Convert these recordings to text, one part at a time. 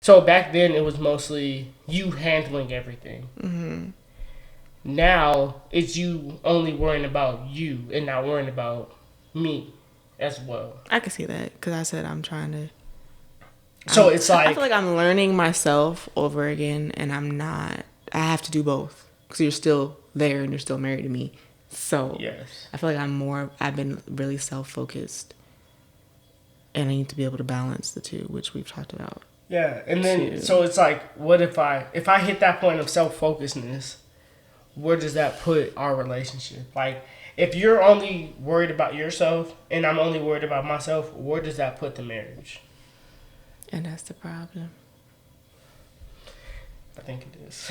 So back then it was mostly you handling everything. Mm-hmm. Now it's you only worrying about you and not worrying about me as well. I can see that because I said I'm trying to. So it's I like feel like I'm learning myself over again, and I'm not. I have to do both because you're still there and you're still married to me. So yes. I feel like I've been really self-focused, and I need to be able to balance the two, which we've talked about. Yeah, and then Too. so it's like, what if I hit that point of self-focusedness? Where does that put our relationship? Like, if you're only worried about yourself and I'm only worried about myself, where does that put the marriage? And that's the problem. I think it is.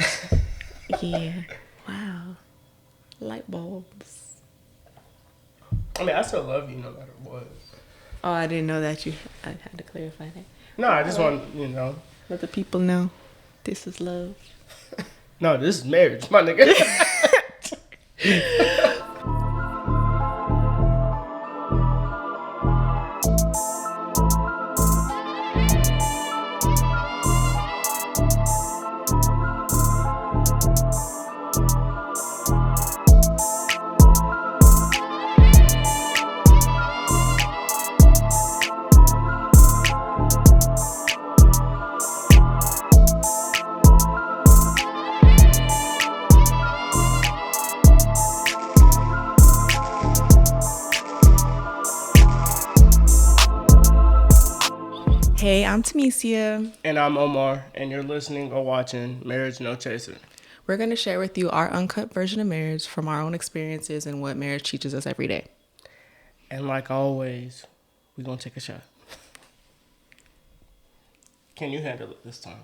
Yeah. Wow. Light bulbs. I mean, I still love you no matter what. Oh, I didn't know that I had to clarify that. No, I just want, Let the people know this is love. No, this is marriage, my nigga. Hey, I'm Tamesia. And I'm Omar, and you're listening or watching Marriage No Chaser. We're going to share with you our uncut version of marriage from our own experiences and what marriage teaches us every day. And like always, we're going to take a shot. Can you handle it this time?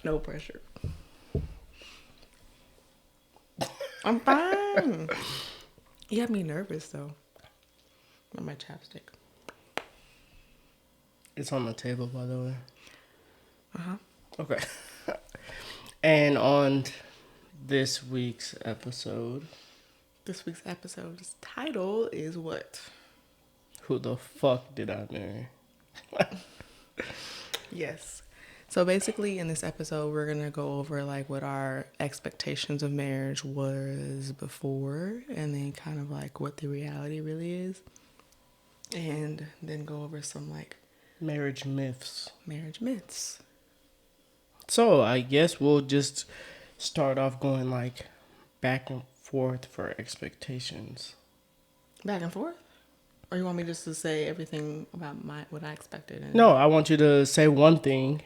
No pressure. I'm fine. You had me nervous, though. On my chapstick. It's on the table, by the way. Uh-huh. Okay. And on this week's episode's title is what? Who the fuck did I marry? Yes. So basically in this episode, we're going to go over like what our expectations of marriage was before and then kind of like what the reality really is. And then go over some like Marriage myths. So I guess we'll just start off going like back and forth for expectations. Back and forth? Or you want me just to say everything about what I expected? No, I want you to say one thing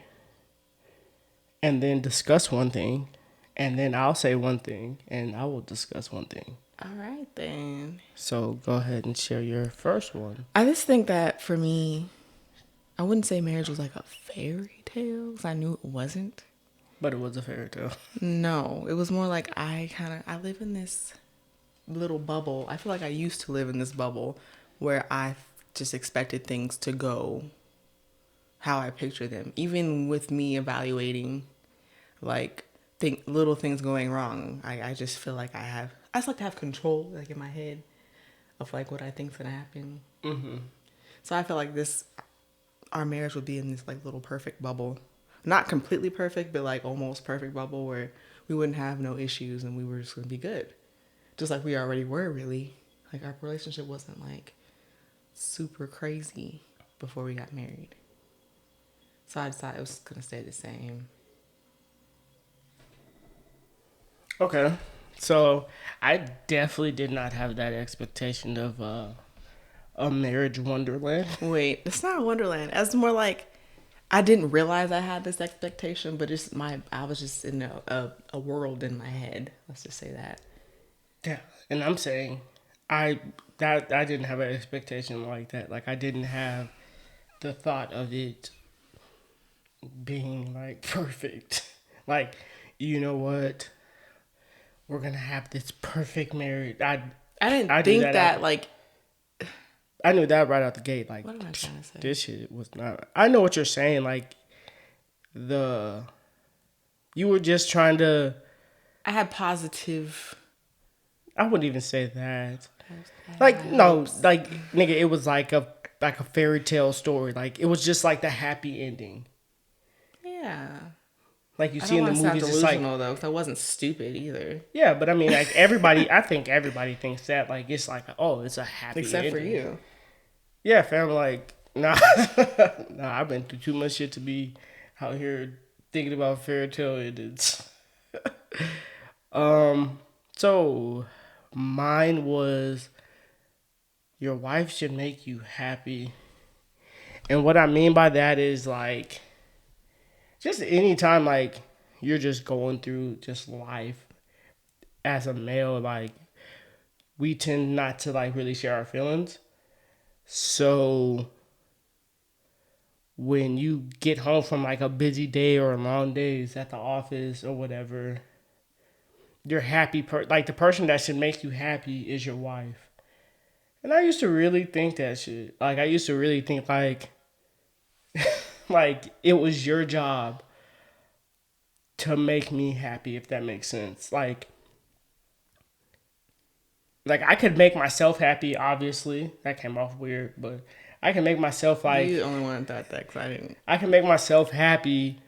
and then discuss one thing, and then I'll say one thing and I will discuss one thing. All right, then. So go ahead and share your first one. I just think that for me, I wouldn't say marriage was like a fairy tale, because I knew it wasn't. But it was a fairy tale. No, it was more like I live in this little bubble. I feel like I used to live in this bubble where I just expected things to go how I picture them. Even with me evaluating like little things going wrong, I just feel like I just like to have control like in my head of like what I think's gonna happen. Mm-hmm. So I feel like our marriage would be in this like little perfect bubble. Not completely perfect, but like almost perfect bubble where we wouldn't have no issues and we were just gonna be good. Just like we already were, really. Like our relationship wasn't like super crazy before we got married. So I decided it was gonna stay the same. Okay. So I definitely did not have that expectation of a marriage wonderland. Wait, it's not a wonderland. It's more like I didn't realize I had this expectation, but I was just in a world in my head. Let's just say that. Yeah, and I'm saying I didn't have an expectation like that. Like I didn't have the thought of it being like perfect. Like, you know what? We're gonna have this perfect marriage. I didn't think that like. I knew that right out the gate. Like, what am I trying to say? This shit was not. I know what you're saying. Like, you were just trying to. I had positive. I wouldn't even say that. Like, no, like, nigga, it was like a fairy tale story. Like, it was just like the happy ending. Yeah. Like you I see don't in the want to sound movies, it's like, delusional though, because I wasn't stupid either. yeah, but I mean, like everybody, I think everybody thinks that, like, it's like, oh, it's a happy Except ending. for you. Yeah, fam, like, nah, nah, I've been through too much shit to be out here thinking about fairy tale endings. So mine was your wife should make you happy. And what I mean by that is like just anytime like you're just going through just life as a male, like we tend not to like really share our feelings. So when you get home from like a busy day or long days at the office or whatever, your like the person that should make you happy is your wife. And I used to really think that shit. Like I used to really think like like it was your job to make me happy, if that makes sense. Like I could make myself happy, obviously. That came off weird, but I can make myself like You the only one that thought that, because I didn't. I can make myself happy,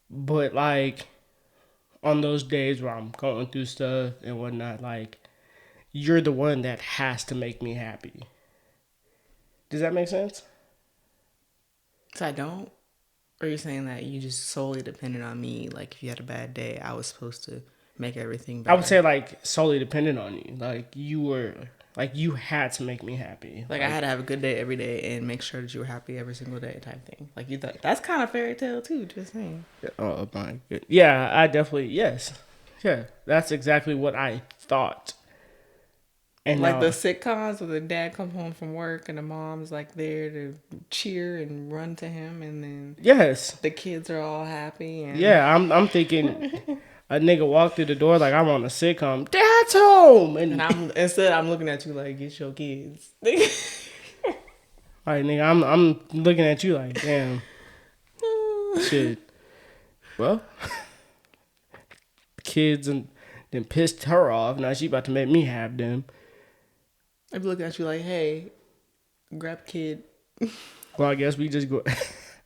but like on those days where I'm going through stuff and whatnot, like you're the one that has to make me happy. Does that make sense? So I don't? Or you're saying that you just solely depended on me? Like if you had a bad day, I was supposed to make everything better? I would say like solely dependent on you. Like you had to make me happy. Like I had to have a good day every day and make sure that you were happy every single day type thing. Like you thought, that's kind of fairy tale too, just saying. Oh my god. Yeah, I definitely, yes. Yeah, that's exactly what I thought. And like now, the sitcoms where the dad comes home from work and the mom's like there to cheer and run to him, and then yes. the kids are all happy. And Yeah, I'm thinking a nigga walked through the door like I'm on a sitcom. Dad's home, and I'm looking at you like it's your kids. all right, nigga, I'm looking at you like, damn, shit. Well, kids and then pissed her off. Now she about to make me have them. I'd be looking at you like, hey, grab kid. Well, I guess we just go.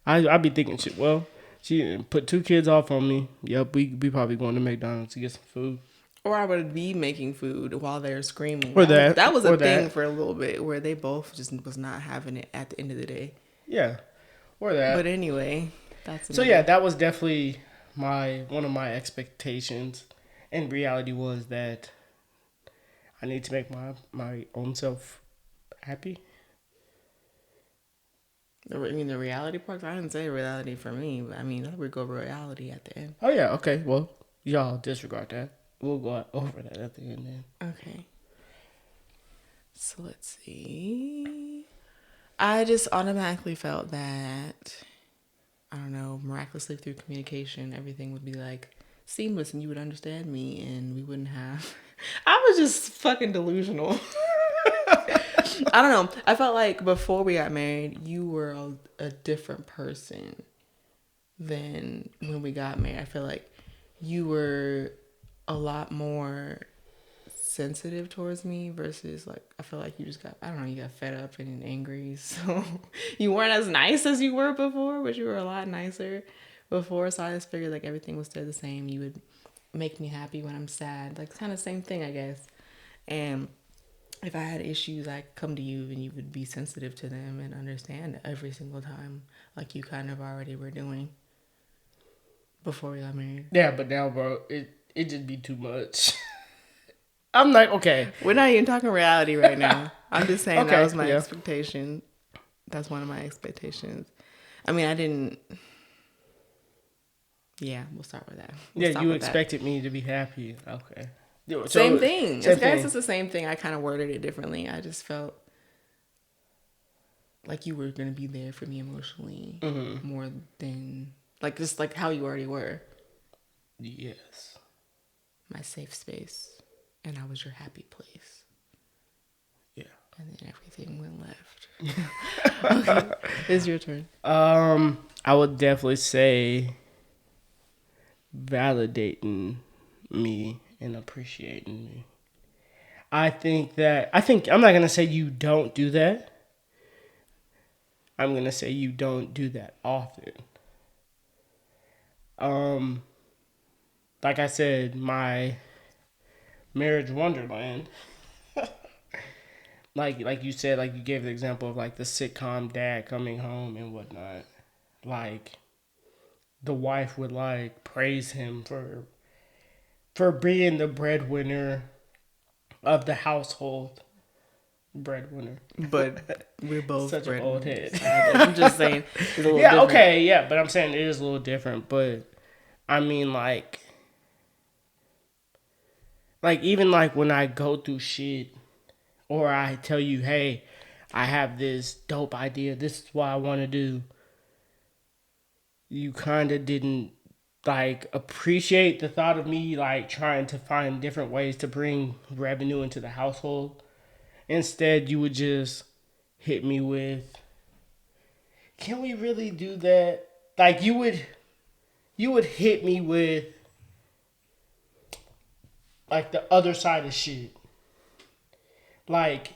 I be thinking shit. Well, she put 2 kids off on me. Yep, we probably going to McDonald's to get some food. Or I would be making food while they're screaming. Or that was a or thing that. for a little bit where they both just was not having it at the end of the day. Yeah, or that. But anyway, that's so yeah, that was definitely one of my expectations, and reality was that I need to make my own self happy. I mean, the reality part, I didn't say reality for me, but I mean, that would go reality at the end. Oh yeah, okay. Well, y'all disregard that. We'll go over that at the end then. Okay. So let's see. I just automatically felt that, I don't know, miraculously through communication, everything would be like seamless and you would understand me and we wouldn't have. I was just fucking delusional. I don't know. I felt like before we got married, you were a different person than when we got married. I feel like you were a lot more sensitive towards me versus like, I feel like you just got, I don't know, you got fed up and angry. So you weren't as nice as you were before, but you were a lot nicer before. So I just figured like everything was still the same. You would make me happy when I'm sad. Like kind of same thing, I guess. And if I had issues, I'd come to you and you would be sensitive to them and understand every single time, like you kind of already were doing before we got married. Yeah, but now, bro, it just be too much. I'm like, okay. We're not even talking reality right now. I'm just saying Okay, that was my yeah. expectation. That's one of my expectations. I mean, I didn't. Yeah, we'll start with that. You expected me to be happy. Okay. Same thing. Same I guess thing. it's the same thing. I kind of worded it differently. I just felt like you were going to be there for me emotionally more than, like, just like how you already were. Yes. My safe space. And I was your happy place. Yeah. And then everything went left. Okay. It's your turn. I would definitely say validating me and appreciating me. I'm not gonna say you don't do that. I'm gonna say you don't do that often. Um, like I said, my marriage wonderland. Like you said, like you gave the example of like the sitcom dad coming home and whatnot. Like the wife would like praise him for being the breadwinner of the household. Breadwinner. But we're both Such an old breadwinners. head. I'm just saying it's a little Yeah, different. okay, yeah, but I'm saying it is a little different. But I mean, like even like when I go through shit, or I tell you, hey, I have this dope idea. This is what I want to do. You kind of didn't like appreciate the thought of me like trying to find different ways to bring revenue into the household. Instead, you would just hit me with, "Can we really do that?" Like you would hit me with like the other side of shit. Like,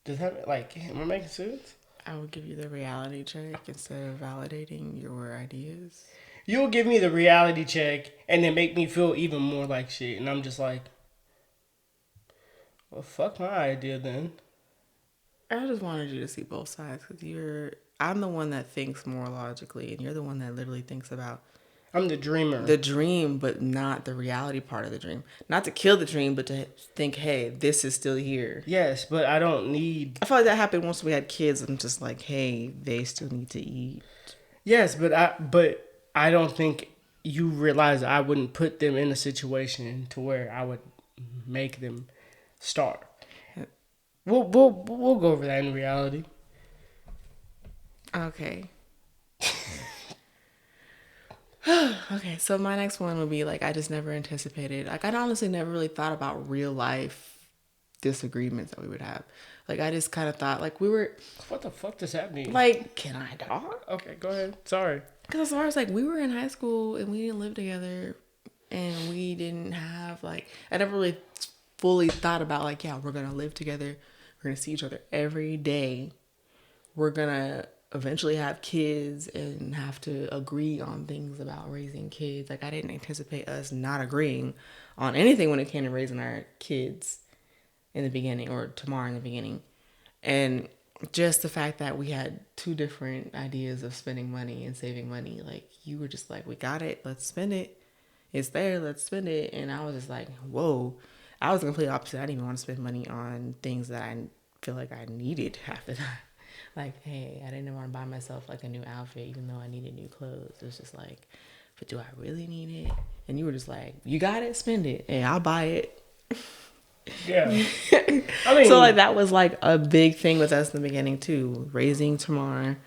does that like am I making sense? I would give you the reality check instead of validating your ideas. You'll give me the reality check and then make me feel even more like shit, and I'm just like, well, fuck my idea then. I just wanted you to see both sides because I'm the one that thinks more logically, and you're the one that literally thinks about I'm the dreamer. the dream, but not the reality part of the dream. Not to kill the dream, but to think, hey, this is still here. Yes, but I don't need. I feel like that happened once we had kids. I'm just like, hey, they still need to eat. Yes, but I don't think you realize I wouldn't put them in a situation to where I would make them starve. We'll go over that in reality. Okay. Okay, so my next one would be like, I just never anticipated. Like, I honestly never really thought about real life disagreements that we would have. Like, I just kind of thought, like, we were. What the fuck does that mean? Like, can I talk? Okay, go ahead. Sorry. Because as far as like, we were in high school and we didn't live together and we didn't have, like, I never really fully thought about, like, yeah, we're going to live together. We're going to see each other every day. We're going to eventually have kids and have to agree on things about raising kids. Like, I didn't anticipate us not agreeing on anything when it came to raising our kids in the beginning, or tomorrow in the beginning. And just the fact that we had two different ideas of spending money and saving money. Like, you were just like, we got it, let's spend it. It's there, let's spend it. And I was just like, whoa. I was the complete opposite. I didn't even want to spend money on things that I feel like I needed half the time. Like, hey, I didn't want to buy myself like a new outfit, even though I needed new clothes. It was just like, but do I really need it? And you were just like, you got it, spend it. Hey, I'll buy it. Yeah. I mean, So like that was like a big thing with us in the beginning too, raising Tamar,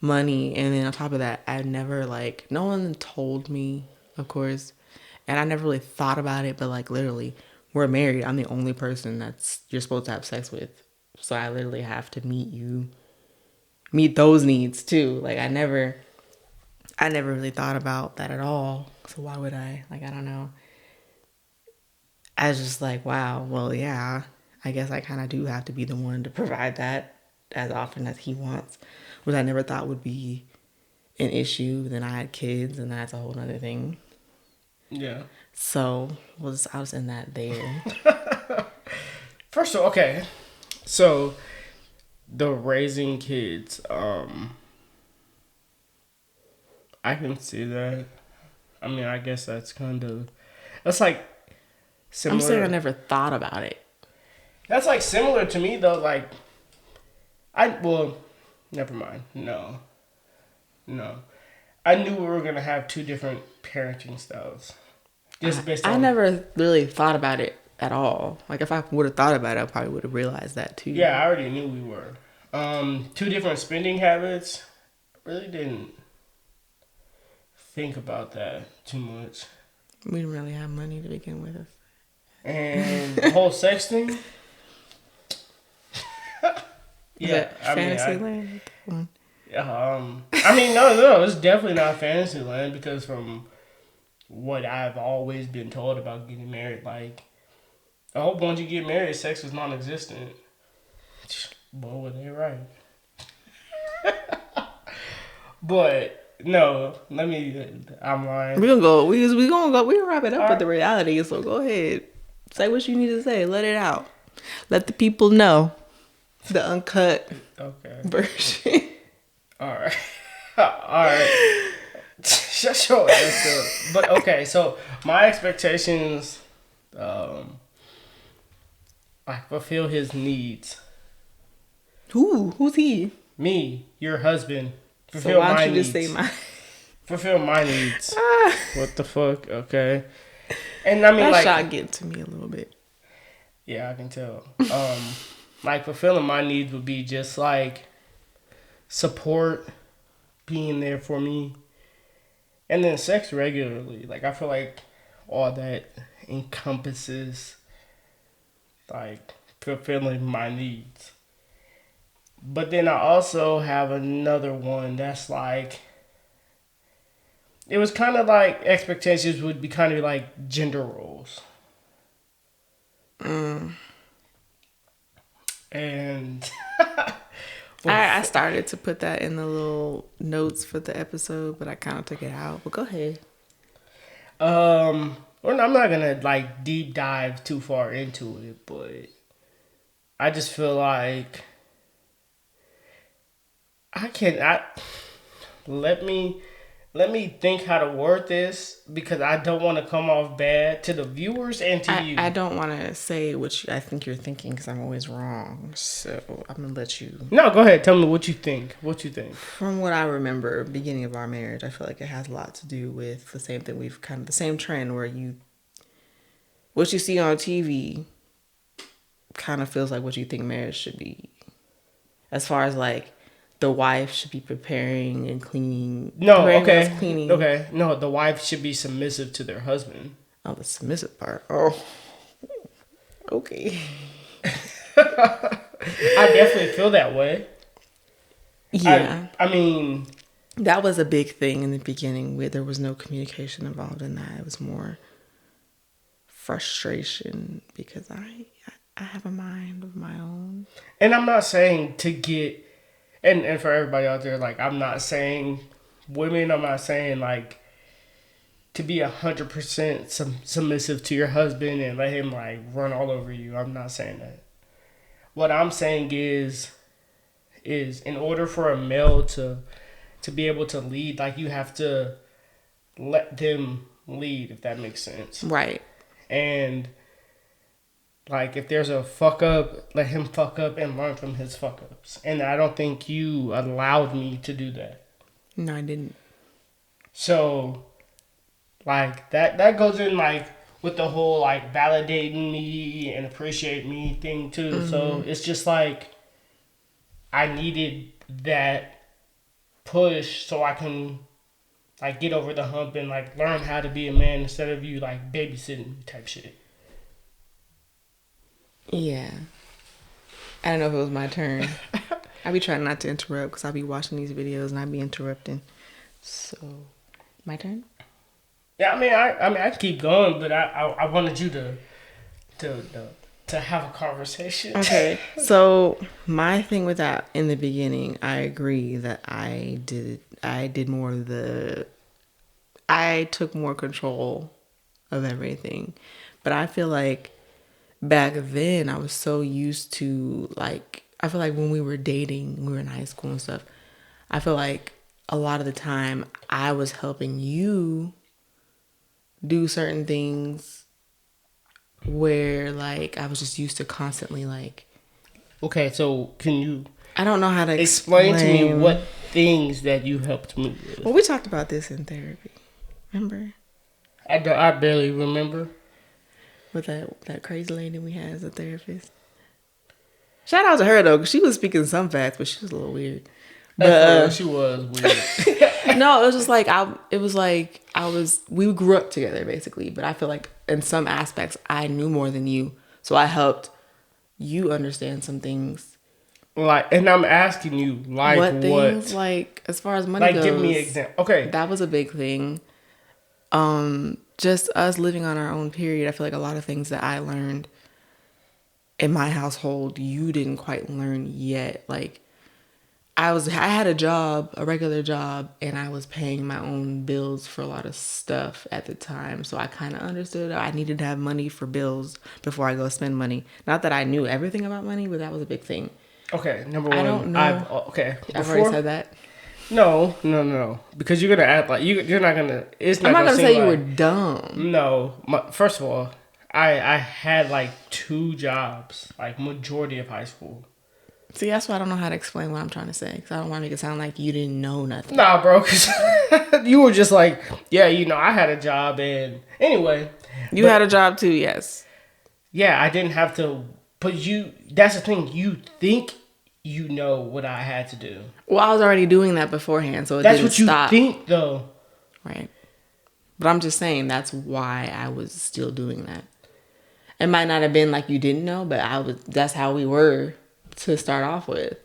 money, and then on top of that, I never like, no one told me, of course, and I never really thought about it, but like literally, we're married. I'm the only person that's you're supposed to have sex with, so I literally have to meet those needs too. Like I never really thought about that at all. So why would I? Like I don't know. I was just like, wow, well, yeah, I guess I kind of do have to be the one to provide that as often as he wants, which I never thought would be an issue. Then I had kids, and that's a whole other thing. Yeah. So I'll just end that there. First of all, okay. So the raising kids, I can see that. I mean, I guess that's like similar. I'm saying I never thought about it. That's like similar to me though. Like, never mind. No. I knew we were gonna have two different parenting styles. Just based on. I never really thought about it at all. Like if I would have thought about it, I probably would have realized that too. Yeah, I already knew we were. Two different spending habits. Really didn't think about that too much. We didn't really have money to begin with. And the whole sex thing. Yeah, Fantasyland. I mean, no, it's definitely not Fantasyland because from what I've always been told about getting married, like I hope once you get married, sex is non-existent. Boy, were they right. But no, I'm lying. We gonna go. We gonna go. We gonna wrap it up with the reality. So go ahead, say what you need to say. Let it out. Let the people know the uncut version. All right, all right. Shut your ass up. But okay, so my expectations, I fulfill his needs. Who's he? Me, your husband. Fulfill so why don't you needs. Just say my fulfill my needs. What the fuck? Okay. And I mean, that like, shot get to me a little bit. Yeah, I can tell. Like fulfilling my needs would be just like support, being there for me, and then sex regularly. Like I feel like all that encompasses like fulfilling my needs. But then I also have another one that's like, it was kind of like expectations would be kind of like gender roles. And I started to put that in the little notes for the episode, but I kind of took it out. But go ahead. Well, I'm not gonna like deep dive too far into it, but I just feel like let me think how to word this, because I don't want to come off bad to the viewers and to you. I don't want to say what I think you're thinking, because I'm always wrong. So I'm going to let you... No, go ahead. Tell me what you think. What you think? From what I remember, beginning of our marriage, I feel like it has a lot to do with the same thing. We've kind of the same trend where what you see on TV kind of feels like what you think marriage should be. As far as like, the wife should be preparing and cleaning. No, okay. Cleaning. Okay. No, the wife should be submissive to their husband. Oh, the submissive part. Oh. Okay. I definitely feel that way. Yeah. I mean, that was a big thing in the beginning where there was no communication involved in that. It was more frustration because I have a mind of my own. And I'm not saying to get... And for everybody out there, like, I'm not saying women, I'm not saying, like, to be 100% submissive to your husband and let him, like, run all over you. I'm not saying that. What I'm saying is in order for a male to be able to lead, like, you have to let them lead, if that makes sense. Right. And... like, if there's a fuck up, let him fuck up and learn from his fuck ups. And I don't think you allowed me to do that. No, I didn't. So, like, that goes in, like, with the whole, like, validating me and appreciate me thing, too. Mm-hmm. So, it's just, like, I needed that push so I can, like, get over the hump and, like, learn how to be a man instead of you, like, babysitting type shit. Yeah. I don't know if it was my turn. I be trying not to interrupt because I be watching these videos and I be interrupting. So, my turn? Yeah, I mean, I keep going, but I wanted you to have a conversation. Okay. So, my thing with that in the beginning, I agree that I did more of I took more control of everything. But I feel like back then, I was so used to, like, I feel like when we were dating, we were in high school and stuff, I feel like a lot of the time I was helping you do certain things where, like, I was just used to constantly, like... Okay, so can you... I don't know how to explain to me what things that you helped me with. Well, we talked about this in therapy. Remember? I barely remember. With that crazy lady we had as a therapist. Shout out to her though, because she was speaking some facts, but she was a little weird. But she was weird. No, it was just like we grew up together basically, but I feel like in some aspects I knew more than you, so I helped you understand some things. Like, and I'm asking you, like, what things? Like, as far as money goes, give me an example. Okay, that was a big thing. Just us living on our own period, I feel like a lot of things that I learned in my household, you didn't quite learn yet. Like, I had a job, a regular job, and I was paying my own bills for a lot of stuff at the time. So I kind of understood I needed to have money for bills before I go spend money. Not that I knew everything about money, but that was a big thing. Okay, number one. I don't know. I've already said that. No. Because you're gonna act like you're not gonna. It's not. I'm not gonna say like, you were dumb. No. First of all, I had like 2 jobs, like majority of high school. See, that's why I don't know how to explain what I'm trying to say. Because I don't want to make it sound like you didn't know nothing. Nah, bro. Because you were just like, yeah, I had a job, and anyway. You had a job too, yes. Yeah, I didn't have to. But that's the thing. You think you know what I had to do. Well, I was already doing that beforehand, so that's what you think, though. Right. But I'm just saying that's why I was still doing that. It might not have been like you didn't know, but that's how we were to start off with.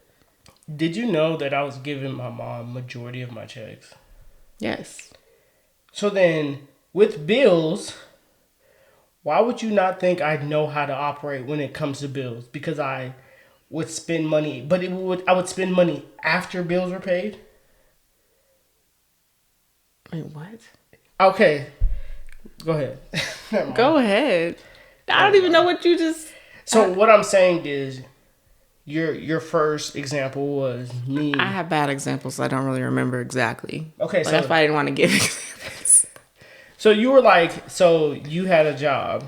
Did you know that I was giving my mom majority of my checks? Yes. So then, with bills, why would you not think I'd know how to operate when it comes to bills? Because I would spend money, but I would spend money after bills were paid. Wait, what? Okay, go ahead. Go ahead. I don't even know what you just. So what I'm saying is, your first example was me. I have bad examples. So I don't really remember exactly. Okay, so that's why I didn't want to give examples. So you were like, so you had a job,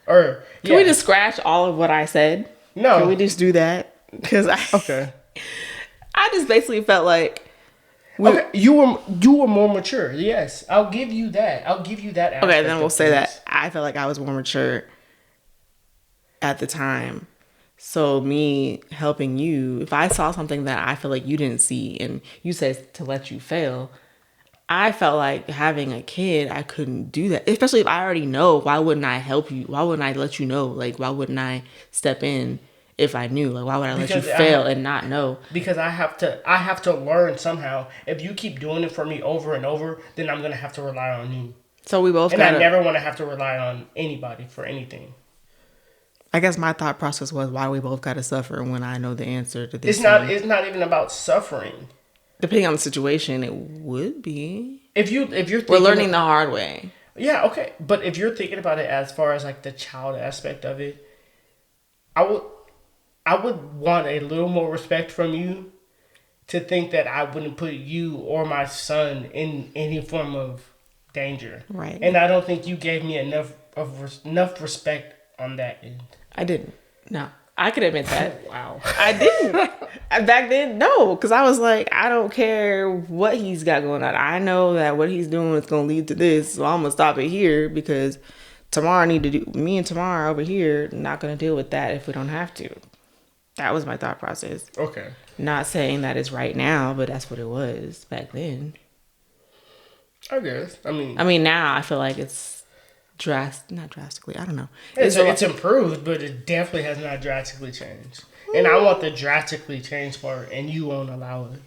or can we just scratch all of what I said? No, can we just do that? Because okay. I just basically felt like. Okay, you were more mature. Yes, I'll give you that. Okay, then we'll say that I felt like I was more mature at the time. So me helping you, if I saw something that I feel like you didn't see and you said to let you fail, I felt like having a kid, I couldn't do that. Especially if I already know, why wouldn't I help you? Why wouldn't I let you know? Like, why wouldn't I step in if I knew? Like, why would I let you fail and not know? Because I have to learn somehow. If you keep doing it for me over and over, then I'm going to have to rely on you. So we both I never want to have to rely on anybody for anything. I guess my thought process was, why we both got to suffer when I know the answer to this. It's not even about suffering. Depending on the situation, it would be. If you're thinking, we're learning the hard way. Yeah, okay. But if you're thinking about it as far as like the child aspect of it, I would want a little more respect from you to think that I wouldn't put you or my son in any form of danger. Right. And I don't think you gave me enough respect on that end. I didn't. No. I could admit that. Wow. I didn't. Back then, no. Because I was like, I don't care what he's got going on. I know that what he's doing is going to lead to this. So I'm going to stop it here because me and Tamara over here not going to deal with that if we don't have to. That was my thought process. Okay. Not saying that it's right now, but that's what it was back then. I guess. I mean, now I feel like it's not drastically. I don't know. It's improved, but it definitely has not drastically changed. And I want the drastically changed part, and you won't allow it.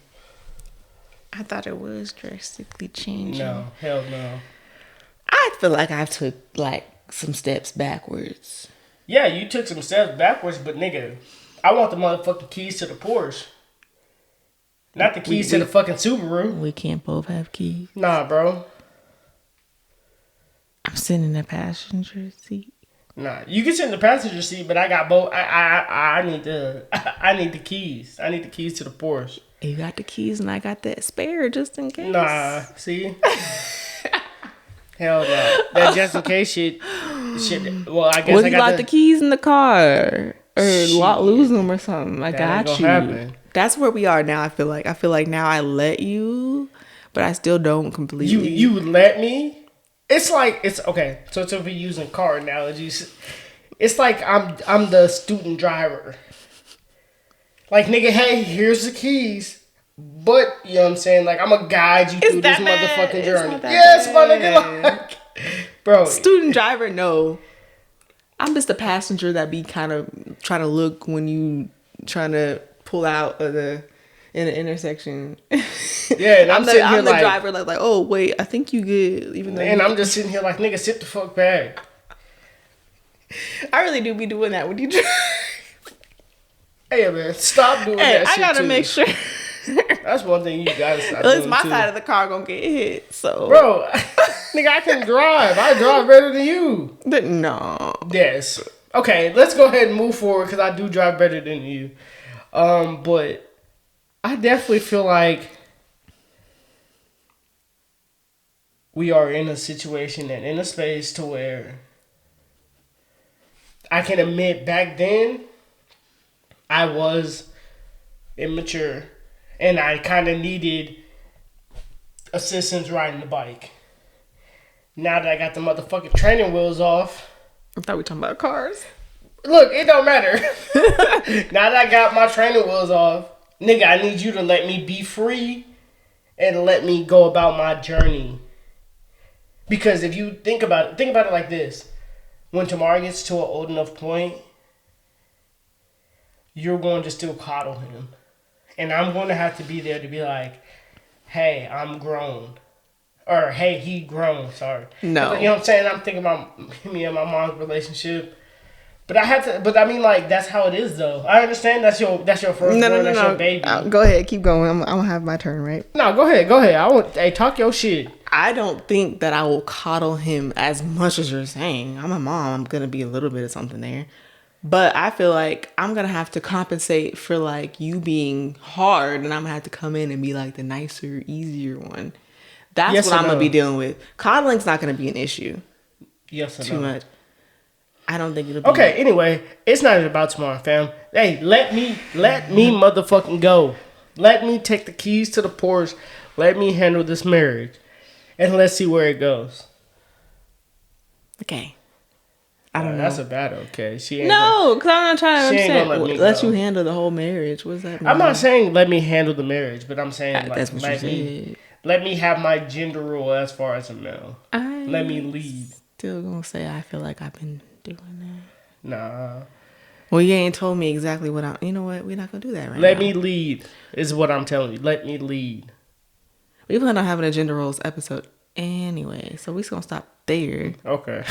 I thought it was drastically changing. No, hell no. I feel like I took like some steps backwards. Yeah, you took some steps backwards, but nigga, I want the motherfucking keys to the Porsche. Not the keys to the fucking Subaru. We can't both have keys. Nah, bro. I'm sitting in the passenger seat. Nah, you can sit in the passenger seat, but I got both. I need the keys. I need the keys to the Porsche. You got the keys, and I got that spare just in case. Nah, see. Hell no. That just in case shit. Well, I guess I got the keys in the car or lose them or something. I got you. Happen. That's where we are now. I feel like now I let you, but I still don't completely. You let me. It's like it's okay. So to be using car analogies, it's like I'm the student driver. Like nigga, hey, here's the keys. But you know what I'm saying? Like I'm gonna guide you through this motherfucking journey. Yes, my nigga. Like, bro, student driver, no. I'm just a passenger that be kind of trying to look when you trying to pull out of in the intersection. Yeah, and I'm the driver like, oh wait, I think you good. Even though I'm just sitting here like, nigga, sit the fuck back. I really do be doing that when you drive. Hey man, stop doing Hey, that I shit gotta too. make sure. That's one thing you gotta stop At least doing my too. side of the car gonna get hit. So, Bro, nigga, I can drive. I drive better than you. no. Yes. Okay, let's go ahead and move forward because I do drive better than you. But I definitely feel like we are in a situation and in a space to where I can admit back then I was immature and I kind of needed assistance riding the bike. Now that I got the motherfucking training wheels off, I thought we were talking about cars. look, it don't matter. Now that I got my training wheels off, nigga, I need you to let me be free and let me go about my journey. Because if you think about it like this. When Tamar gets to an old enough point, you're going to still coddle him. And I'm going to have to be there to be like, hey, I'm grown. Or, hey, he grown, sorry. No. You know what I'm saying? I'm thinking about me and my mom's relationship. But I mean, like, that's how it is, though. I understand that's your first No, born, that's your baby. Go ahead, keep going. I'm gonna have my turn, right? No, go ahead. Hey, talk your shit. I don't think that I will coddle him as much as you're saying. I'm a mom. I'm gonna be a little bit of something there. But I feel like I'm gonna have to compensate for like you being hard, and I'm gonna have to come in and be like the nicer, easier one. That's Yes what or I'm gonna no? be dealing with. Coddling's not gonna be an issue Yes or too no? much. I don't think it'll be. Okay, anyway, it's not about tomorrow, fam. Hey, let me motherfucking go. Let me take the keys to the Porsche. Let me handle this marriage. And let's see where it goes. Okay. I don't know. That's a bad okay. She ain't No, because I'm not trying to She ain't gonna understand. let me go. You handle the whole marriage. What does that mean? I'm not saying let me handle the marriage, but I'm saying like That's what let you me said. let me have my gender role as far as a male. Let me lead. Still gonna say I feel like I've been doing that. Nah. Well, you ain't told me exactly what I. You know what? We're not gonna do that right now. Let me lead is what I'm telling you. Let me lead. We plan on having a gender roles episode anyway, so we're just gonna stop there. Okay.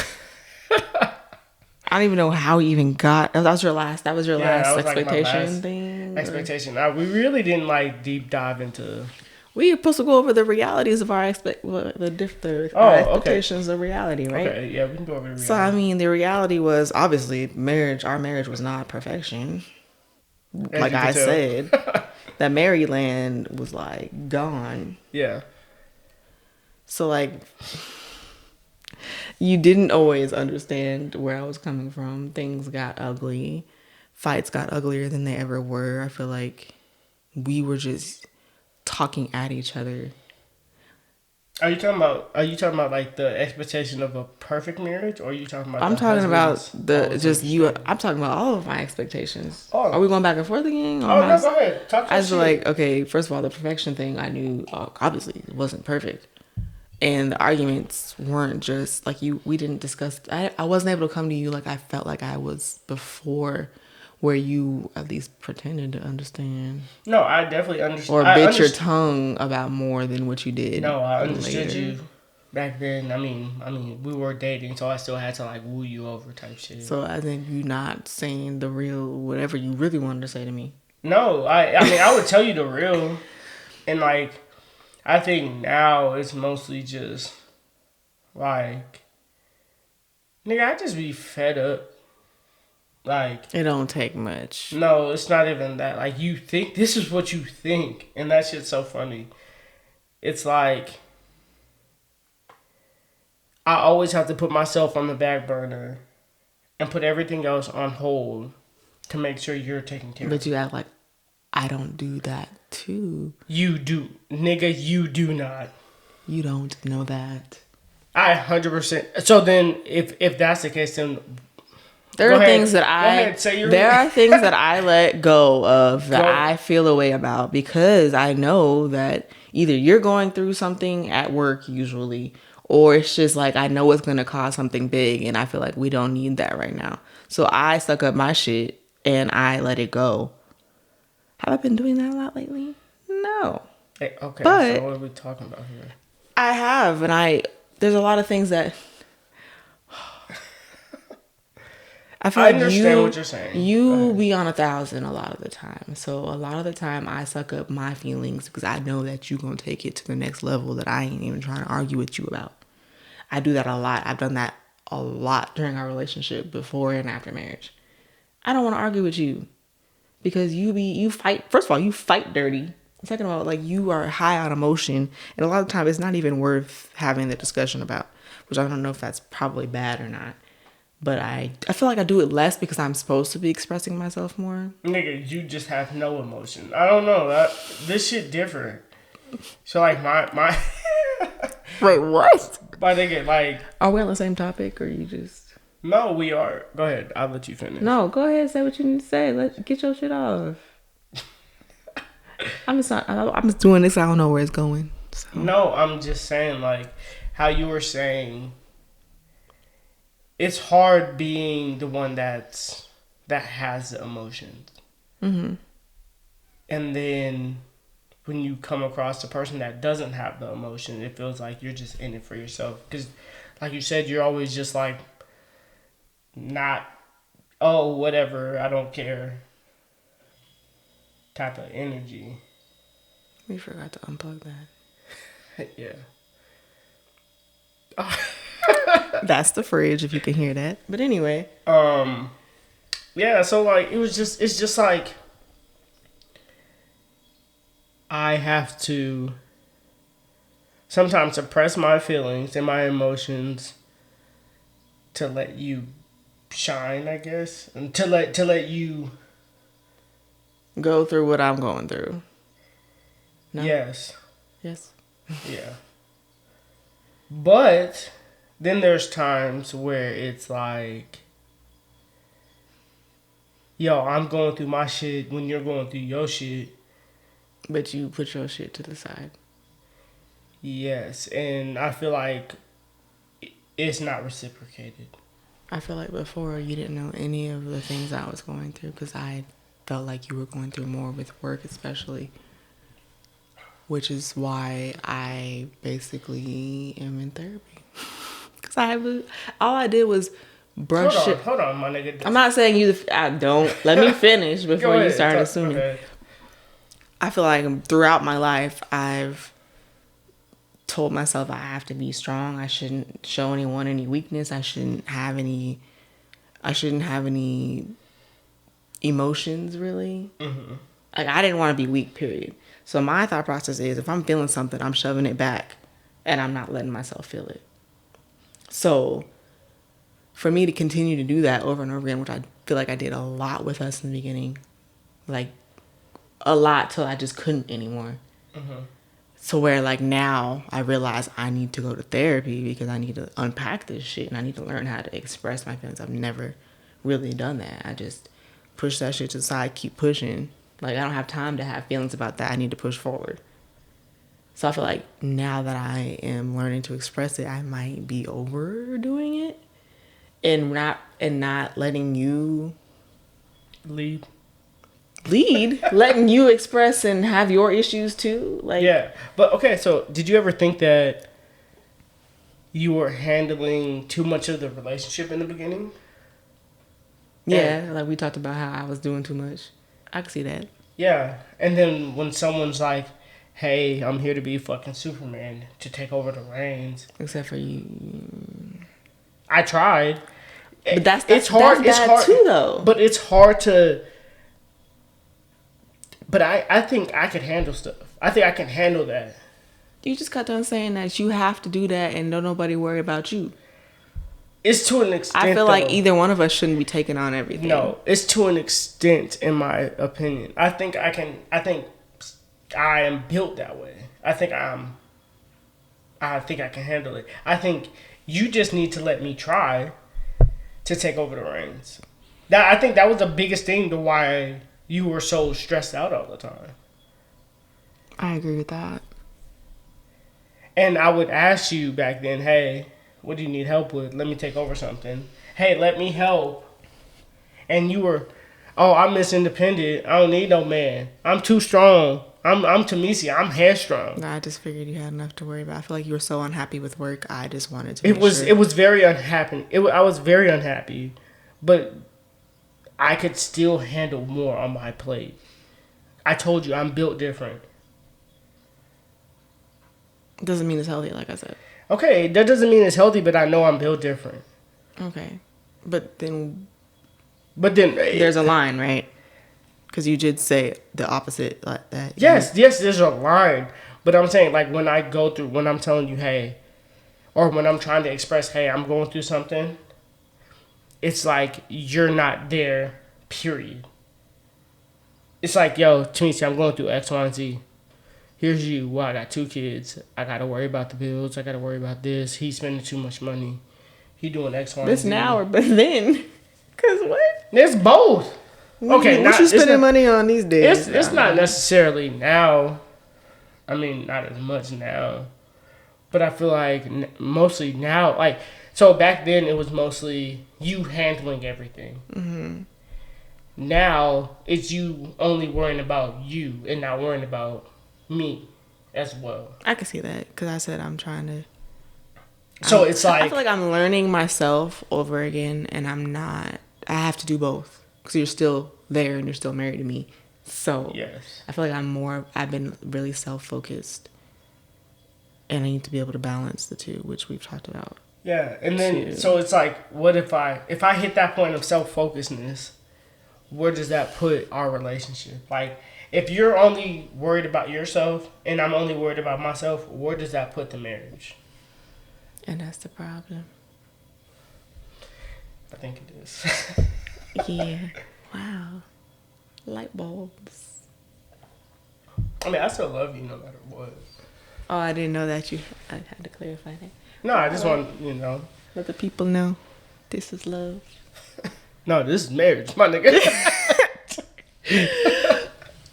I don't even know how we even got. That was your last. That was your last that was like my expectation last thing. Expectation. We really didn't like deep dive into. We were supposed to go over the realities of our expectations of reality, right? Okay, yeah, we can go over the reality. So I mean, the reality was obviously marriage. Our marriage was not perfection, like I said. That Maryland was like gone. Yeah. So like, you didn't always understand where I was coming from. Things got ugly. Fights got uglier than they ever were. I feel like we were just talking at each other. Are you talking about like the expectation of a perfect marriage, or are you talking about? I'm talking about I'm talking about all of my expectations. Oh. Are we going back and forth again? No, go ahead. Talk I was like, okay, first of all, the perfection thing, I knew obviously it wasn't perfect, and the arguments weren't just like we didn't discuss. I wasn't able to come to you like I felt like I was before, where you at least pretended to understand. No, I definitely understand. Or bit your tongue about more than what you did. No, I understood later. you back then. I mean, we were dating, so I still had to like woo you over type shit. So I think you not saying the real whatever you really wanted to say to me. No, I mean I would tell you the real, and like I think now it's mostly just like nigga, I just be fed up. Like it don't take much. No, it's not even that. Like you think this is what you think, and that shit's so funny. It's like I always have to put myself on the back burner and put everything else on hold to make sure you're taken care of. But you act like I don't do that too. You do. Nigga, you do not. You don't know that. I 100%. So then if that's the case, then there are things that I let go of that I feel a way about because I know that either you're going through something at work usually, or it's just like I know it's going to cause something big and I feel like we don't need that right now. So I suck up my shit and I let it go. Have I been doing that a lot lately? No. Hey, okay, but so what are we talking about here? I have, and there's a lot of things that I feel I like understand what you're saying. You be on 1,000 a lot of the time. So a lot of the time I suck up my feelings because I know that you gonna take it to the next level that I ain't even trying to argue with you about. I do that a lot. I've done that a lot during our relationship before and after marriage. I don't want to argue with you because you fight. First of all, you fight dirty. Second of all, like you are high on emotion, and a lot of the time it's not even worth having the discussion about. Which I don't know if that's probably bad or not. But I feel like I do it less because I'm supposed to be expressing myself more. Nigga, you just have no emotion. I don't know. This shit different. So like my Wait, what? my nigga, like, Are we on the same topic or you just? no, we are. Go ahead. I'll let you finish. No, go ahead. Say what you need to say. Get your shit off. I'm just doing this. I don't know where it's going. So. No, I'm just saying, like, how you were saying. It's hard being the one that has the emotions. Mm-hmm. And then when you come across the person that doesn't have the emotion, it feels like you're just in it for yourself. Because, like you said, you're always just like, not, oh, whatever, I don't care type of energy. We forgot to unplug that. Yeah. That's the fridge, if you can hear that. But anyway. Yeah, so like it's just like I have to sometimes suppress my feelings and my emotions to let you shine, I guess. And to let you Go through what I'm going through. No? Yes. Yes. Yeah. But then there's times where it's like, yo, I'm going through my shit when you're going through your shit. But you put your shit to the side. Yes, and I feel like it's not reciprocated. I feel like before you didn't know any of the things I was going through because I felt like you were going through more with work especially. Which is why I basically am in therapy. Because all I did was brush it. Hold on, my nigga. I'm not saying you. I don't. Let me finish before you start assuming. Okay. I feel like throughout my life, I've told myself I have to be strong. I shouldn't show anyone any weakness. I shouldn't have any emotions, really. Mm-hmm. Like, I didn't want to be weak, period. So my thought process is if I'm feeling something, I'm shoving it back and I'm not letting myself feel it. So for me to continue to do that over and over again, which I feel like I did a lot with us in the beginning, like a lot till I just couldn't anymore. Mm-hmm. So where like now I realize I need to go to therapy because I need to unpack this shit and I need to learn how to express my feelings. I've never really done that. I just push that shit to the side, keep pushing. Like, I don't have time to have feelings about that. I need to push forward. So I feel like now that I am learning to express it, I might be overdoing it and not letting you lead, letting you express and have your issues too. Like, yeah, but okay. So did you ever think that you were handling too much of the relationship in the beginning? Yeah, like we talked about how I was doing too much. I can see that. Yeah, and then when someone's like, hey, I'm here to be fucking Superman, to take over the reins. Except for you. I tried. But it's hard. It's hard too, though. But it's hard to... But I think I could handle stuff. I think I can handle that. You just got done saying that you have to do that and don't nobody worry about you. It's to an extent. I feel like either one of us shouldn't be taking on everything. No, it's to an extent, in my opinion. I think I am built that way. I think I can handle it. I think you just need to let me try to take over the reins. I think that was the biggest thing to why you were so stressed out all the time. I agree with that. And I would ask you back then, hey, what do you need help with? Let me take over something. Hey, let me help. And you were, oh, I'm Miss Independent. I don't need no man. I'm too strong. I'm Tamisia. I'm headstrong. I just figured you had enough to worry about. I feel like you were so unhappy with work. I just wanted to. It was very unhappy. I was very unhappy, but I could still handle more on my plate. I told you I'm built different. Doesn't mean it's healthy, like I said. Okay, that doesn't mean it's healthy, but I know I'm built different. Okay. But then there's a line, right? Because you did say the opposite, like that. Yes, there's a line. But I'm saying, like, when I'm telling you, hey, or when I'm trying to express, hey, I'm going through something, it's like you're not there, period. It's like, yo, Tunisia, I'm going through X, Y, and Z. Here's you. Well, I got 2 kids. I got to worry about the bills. I got to worry about this. He's spending too much money. He doing X, Y, and Z. This now or but then? Because what? It's both. Okay, what you spending money on these days? It's not necessarily now. I mean, not as much now. But I feel like mostly now, like, so back then it was mostly you handling everything. Mm-hmm. Now it's you only worrying about you and not worrying about me as well. I can see that because I said I'm trying to. So it's like I feel like I'm learning myself over again, and I'm not. I have to do both because you're still there and you're still married to me. So yes, I feel like I've been really self-focused, and I need to be able to balance the two, which we've talked about. Yeah, and then so it's like, what if I hit that point of self-focusedness? Where does that put our relationship? Like, if you're only worried about yourself and I'm only worried about myself, where does that put the marriage? And that's the problem. I think it is. Yeah. Wow. Light bulbs. I mean, I still love you no matter what. Oh, I didn't know that I had to clarify that. No, I just want, let the people know this is love. No, this is marriage, my nigga.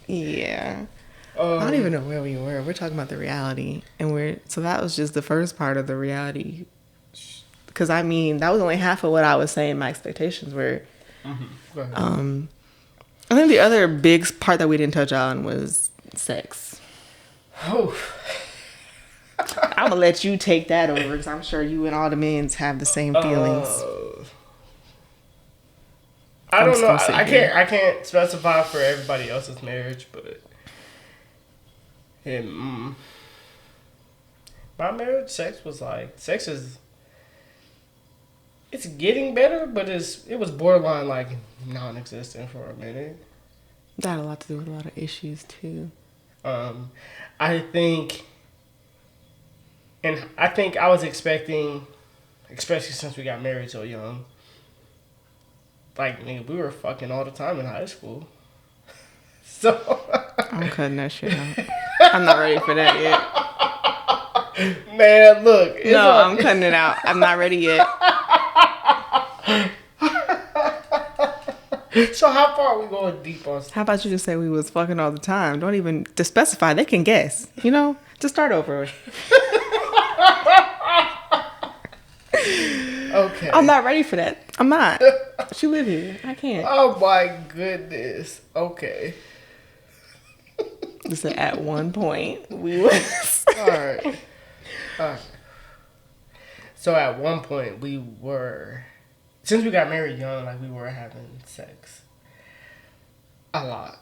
Yeah. I don't even know where we were. We're talking about the reality. So that was just the first part of the reality. Because, I mean, that was only half of what I was saying my expectations were. Mm-hmm. Go ahead. I think the other big part that we didn't touch on was sex. Oh. I'm going to let you take that over because I'm sure you and all the men have the same feelings. I don't know. I can't specify for everybody else's marriage, but my marriage, sex is it's getting better, but it was borderline like non-existent for a minute. That had a lot to do with a lot of issues too. I think I was expecting, especially since we got married so young. Like, nigga, we were fucking all the time in high school. So I'm cutting that shit out. I'm not ready for that yet. Man, look. I'm cutting it out. I'm not ready yet. So how far are we going deep on stuff? How about you just say we was fucking all the time? Don't even to specify. They can guess. Just start over. Okay. I'm not ready for that. I'm not. She live here. I can't. Oh my goodness. Okay. Just at one point we was. All right. So at one point we were, since we got married young, like we were having sex a lot.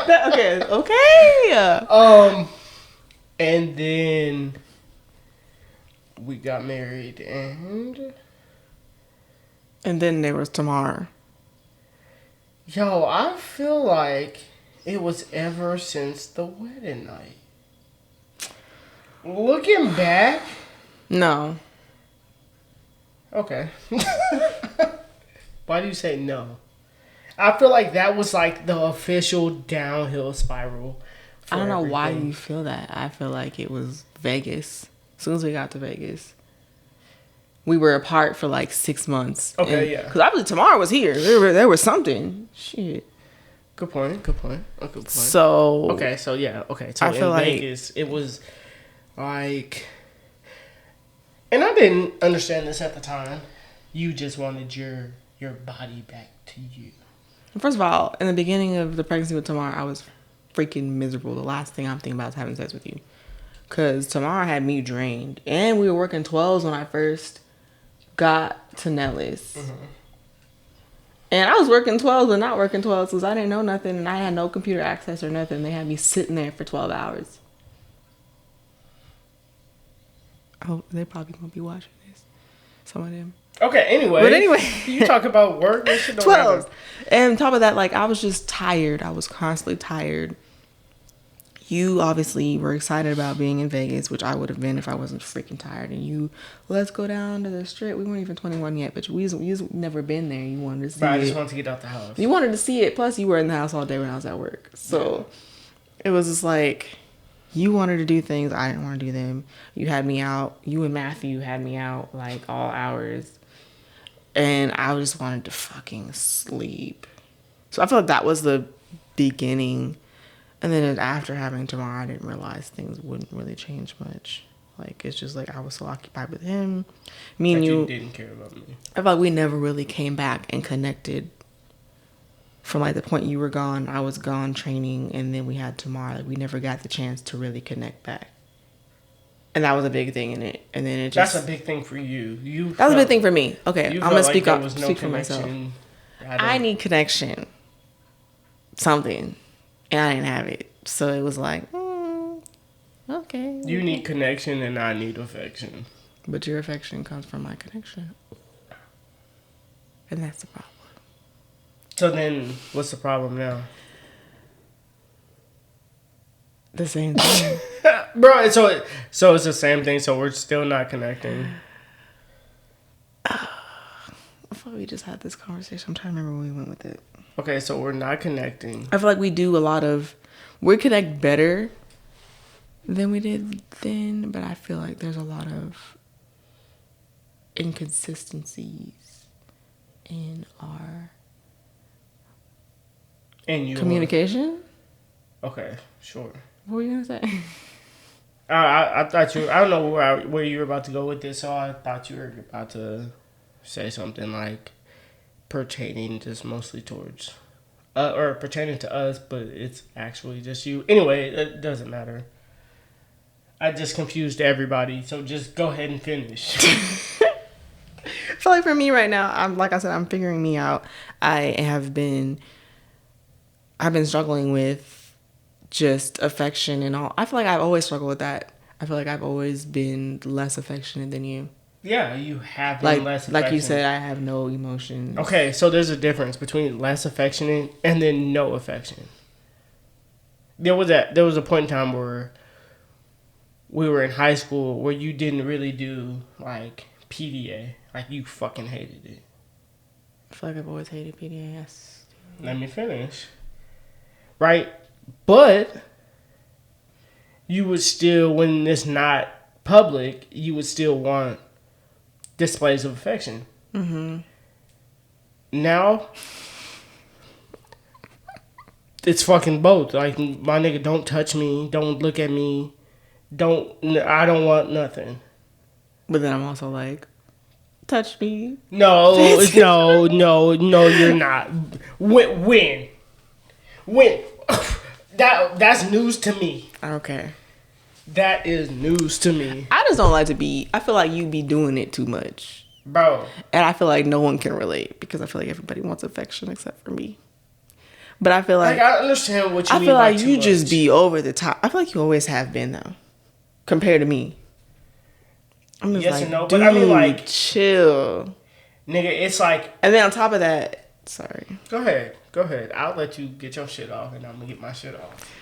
Okay. And then we got married and then there was Tamar. Yo, I feel like it was ever since the wedding night. Looking back. No. Okay. Why do you say no? I feel like that was like the official downhill spiral. I don't know why you feel that. I feel like it was Vegas. As soon as we got to Vegas, we were apart for like 6 months. Okay, yeah. Because I believe Tamar was here. There was something. Shit. Good point. So. Okay, so yeah. Okay, so I feel like Vegas, it was like, and I didn't understand this at the time. You just wanted your body back to you. First of all, in the beginning of the pregnancy with Tamar, I was freaking miserable. The last thing I'm thinking about is having sex with you. Because Tamar had me drained. And we were working 12s when I first got to Nellis. And I was working 12s and not working 12s because I didn't know nothing and I had no computer access or nothing. They had me sitting there for 12 hours. Oh, they probably gonna be watching this. Some of them. Okay, anyway. But anyway. You talk about work, this shit don't 12. matter. And on top of that, like, I was just tired. I was constantly tired. You obviously were excited about being in Vegas, which I would have been if I wasn't freaking tired. And you, let's go down to the strip. We weren't even 21 yet, but we never been there. You wanted to see it. But I just wanted to get out the house. You wanted to see it. Plus, you were in the house all day when I was at work. So, it was just like, you wanted to do things. I didn't want to do them. You had me out. You and Matthew had me out, like, all hours. And I just wanted to fucking sleep. So, I feel like that was the beginning. And then after having tomorrow, I didn't realize things wouldn't really change much. Like, it's just like I was so occupied with him. Me and you didn't care about me. I felt like we never really came back and connected. From like the point you were gone, I was gone training, and then we had tomorrow. Like, we never got the chance to really connect back. And that was a big thing in it. And then it just... That's a big thing for you. That was a big thing for me. Okay, I'm going to speak for myself. I need connection. Something. And I didn't have it. So it was like, okay. You need connection and I need affection. But your affection comes from my connection. And that's the problem. So then, what's the problem now? The same thing. Bro, so it's the same thing, so we're still not connecting. I thought we just had this conversation. I'm trying to remember where we went with it. Okay, so we're not connecting. I feel like we do a lot of... We connect better than we did then, but I feel like there's a lot of inconsistencies in our communication. Okay, sure. What were you going to say? I thought you... I don't know where you were about to go with this, so I thought you were about to say something like... pertaining just mostly towards or pertaining to us, but it's actually just you. Anyway, it doesn't matter. I just confused everybody, so just go ahead and finish. I feel like for me right now, I'm figuring me out. I've been struggling with just affection and all. I feel like I've always struggled with that. I feel like I've always been less affectionate than you. Yeah, you have been less affectionate. Like you said, I have no emotion. Okay, so there's a difference between less affectionate and then no affection. There was a point in time where we were in high school where you didn't really do, like, PDA. Like, you fucking hated it. I feel like I've always hated PDA, yes. Let me finish. Right? But you would still, when it's not public, you would still want displays of affection. Mm-hmm. Now, it's fucking both. Like, my nigga, don't touch me. Don't look at me. I don't want nothing. But then I'm also like, touch me. No, you're not. When? That's news to me. Okay. That is news to me. I just don't like to be... I feel like you be doing it too much. Bro. And I feel like no one can relate because I feel like everybody wants affection except for me. But I feel like... I understand what you mean. I feel like too you much. just be over the top. I feel like you always have been, though. Compared to me. I'm just yes like, and no, dude, but I mean, like... chill. Nigga, it's like... And then on top of that... Sorry. Go ahead. I'll let you get your shit off and I'm gonna get my shit off.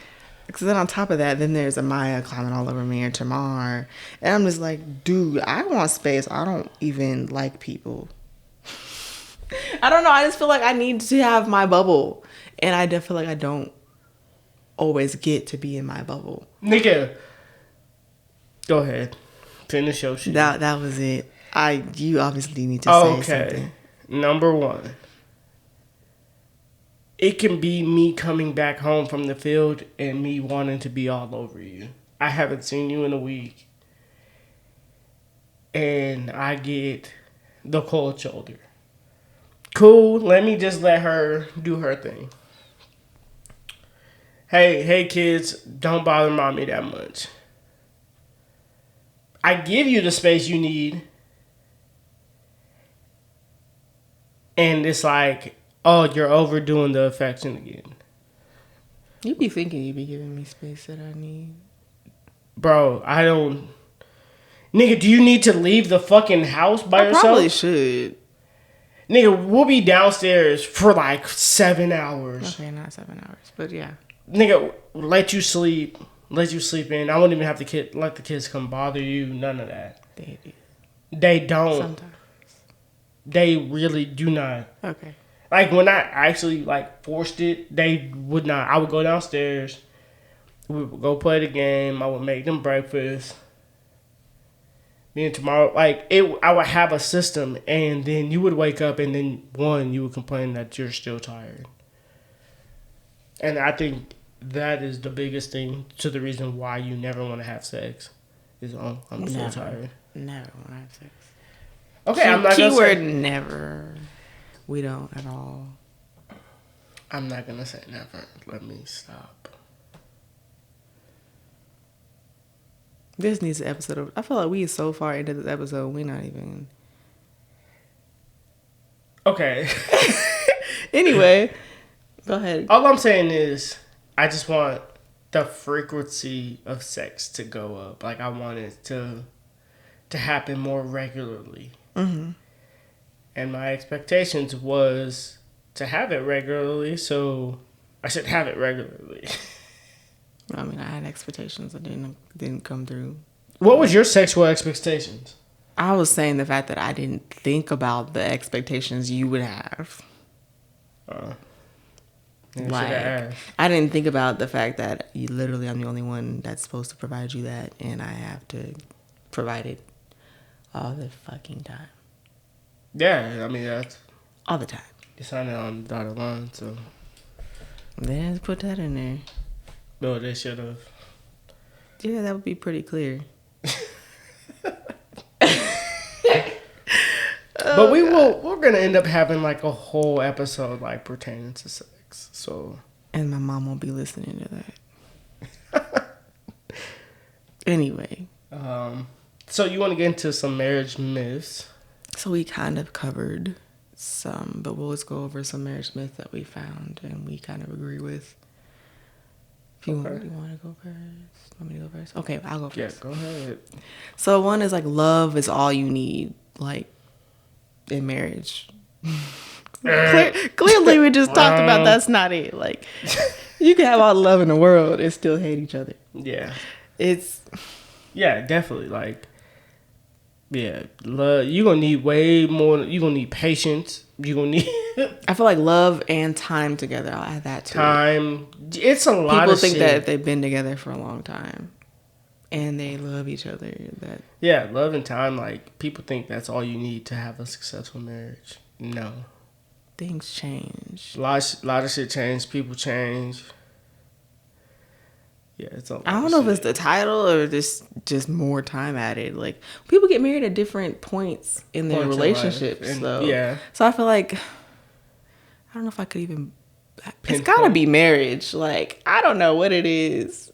Because then on top of that, then there's Amaya climbing all over me or Tamar. And I'm just like, dude, I want space. I don't even like people. I don't know. I just feel like I need to have my bubble. And I feel like I don't always get to be in my bubble. Nigga. Go ahead. Finish your shit. That was it. You obviously need to say something. Number one. It can be me coming back home from the field and me wanting to be all over you. I haven't seen you in a week. And I get the cold shoulder. Cool, let her do her thing. Hey kids, don't bother mommy that much. I give you the space you need. and it's like, oh, you're overdoing the affection again. You be thinking you be giving me space that I need. Bro, I don't. Nigga, do you need to leave the fucking house by yourself? I probably should. Nigga, we'll be downstairs for like 7 hours. Okay, not 7 hours, but yeah. Nigga, let you sleep in. I won't even have to let the kids come bother you. None of that. They do. They don't. Sometimes. They really do not. Okay. Like, when I actually, like, forced it, they would not. I would go downstairs. We would go play the game. I would make them breakfast. Then tomorrow, like, I would have a system, and then you would wake up, and then, you would complain that you're still tired. And I think that is the biggest thing to the reason why you never want to have sex. Is, I'm still tired. Never want to have sex. Okay, I'm not going to say... Keyword never. We don't at all. I'm not going to say never. Let me stop. This needs an episode of... I feel like we are so far into this episode, we're not even... Okay. Anyway, go ahead. All I'm saying is, I just want the frequency of sex to go up. Like, I want it to happen more regularly. Mm-hmm. And my expectations was to have it regularly, so I should have it regularly. I mean, I had expectations that didn't come through. What was your sexual expectations? I was saying the fact that I didn't think about the expectations you would have. Like, I didn't think about the fact that I'm the only one that's supposed to provide you that, and I have to provide it all the fucking time. Yeah, I mean, that's... all the time. You signed it on the dotted line, so... Let's put that in there. No, they should have. Yeah, that would be pretty clear. But we're gonna end up having like a whole episode like pertaining to sex. So, and my mom won't be listening to that. Anyway. So you want to get into some marriage myths? So we kind of covered some, but we'll just go over some marriage myths that we found and we kind of agree with. If you want to go first? Want me to go first? Okay, I'll go first. Yeah, go ahead. So one is like love is all you need, like in marriage. Clearly, we just talked about that's not it. Like you can have all the love in the world and still hate each other. Yeah, yeah, definitely. Like, yeah, love. You gonna need way more. You gonna need patience. You gonna need. I feel like love and time together. I'll add that to time. It's a lot. People of think shit. that if they've been together for a long time and they love each other, that love and time. Like people think that's all you need to have a successful marriage. No, things change. A lot of shit change. People change. Yeah, it's a lot. I don't know if it's the title or just more time added. Like people get married at different points in their relationships. So I feel like I don't know if I could even. It's gotta be marriage. Like I don't know what it is.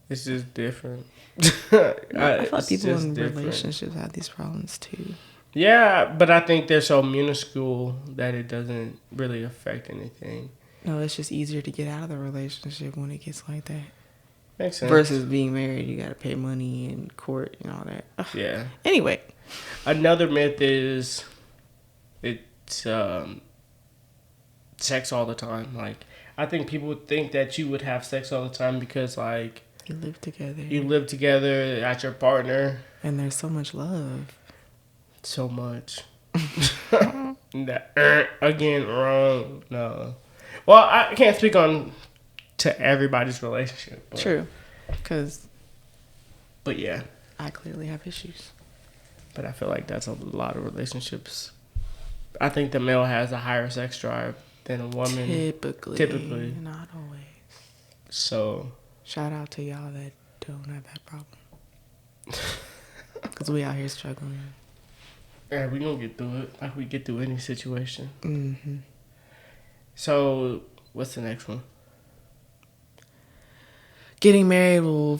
It's just different. I feel like people in relationships have these problems too. Yeah, but I think they're so minuscule that it doesn't really affect anything. No, it's just easier to get out of the relationship when it gets like that. Makes sense. Versus being married, you gotta pay money in court and all that. Ugh. Yeah. Anyway, another myth is it's sex all the time. Like I think people would think that you would have sex all the time because like you live together. You live together at your partner, and there's so much love. So much. Again, wrong. No. Well, I can't speak on to everybody's relationship. But, true. But yeah. I clearly have issues. But I feel like that's a lot of relationships. I think the male has a higher sex drive than a woman. Typically. Not always. So. Shout out to y'all that don't have that problem. Because we out here struggling. Yeah, we gonna get through it like we get through any situation. Mm-hmm. So, what's the next one? Getting married will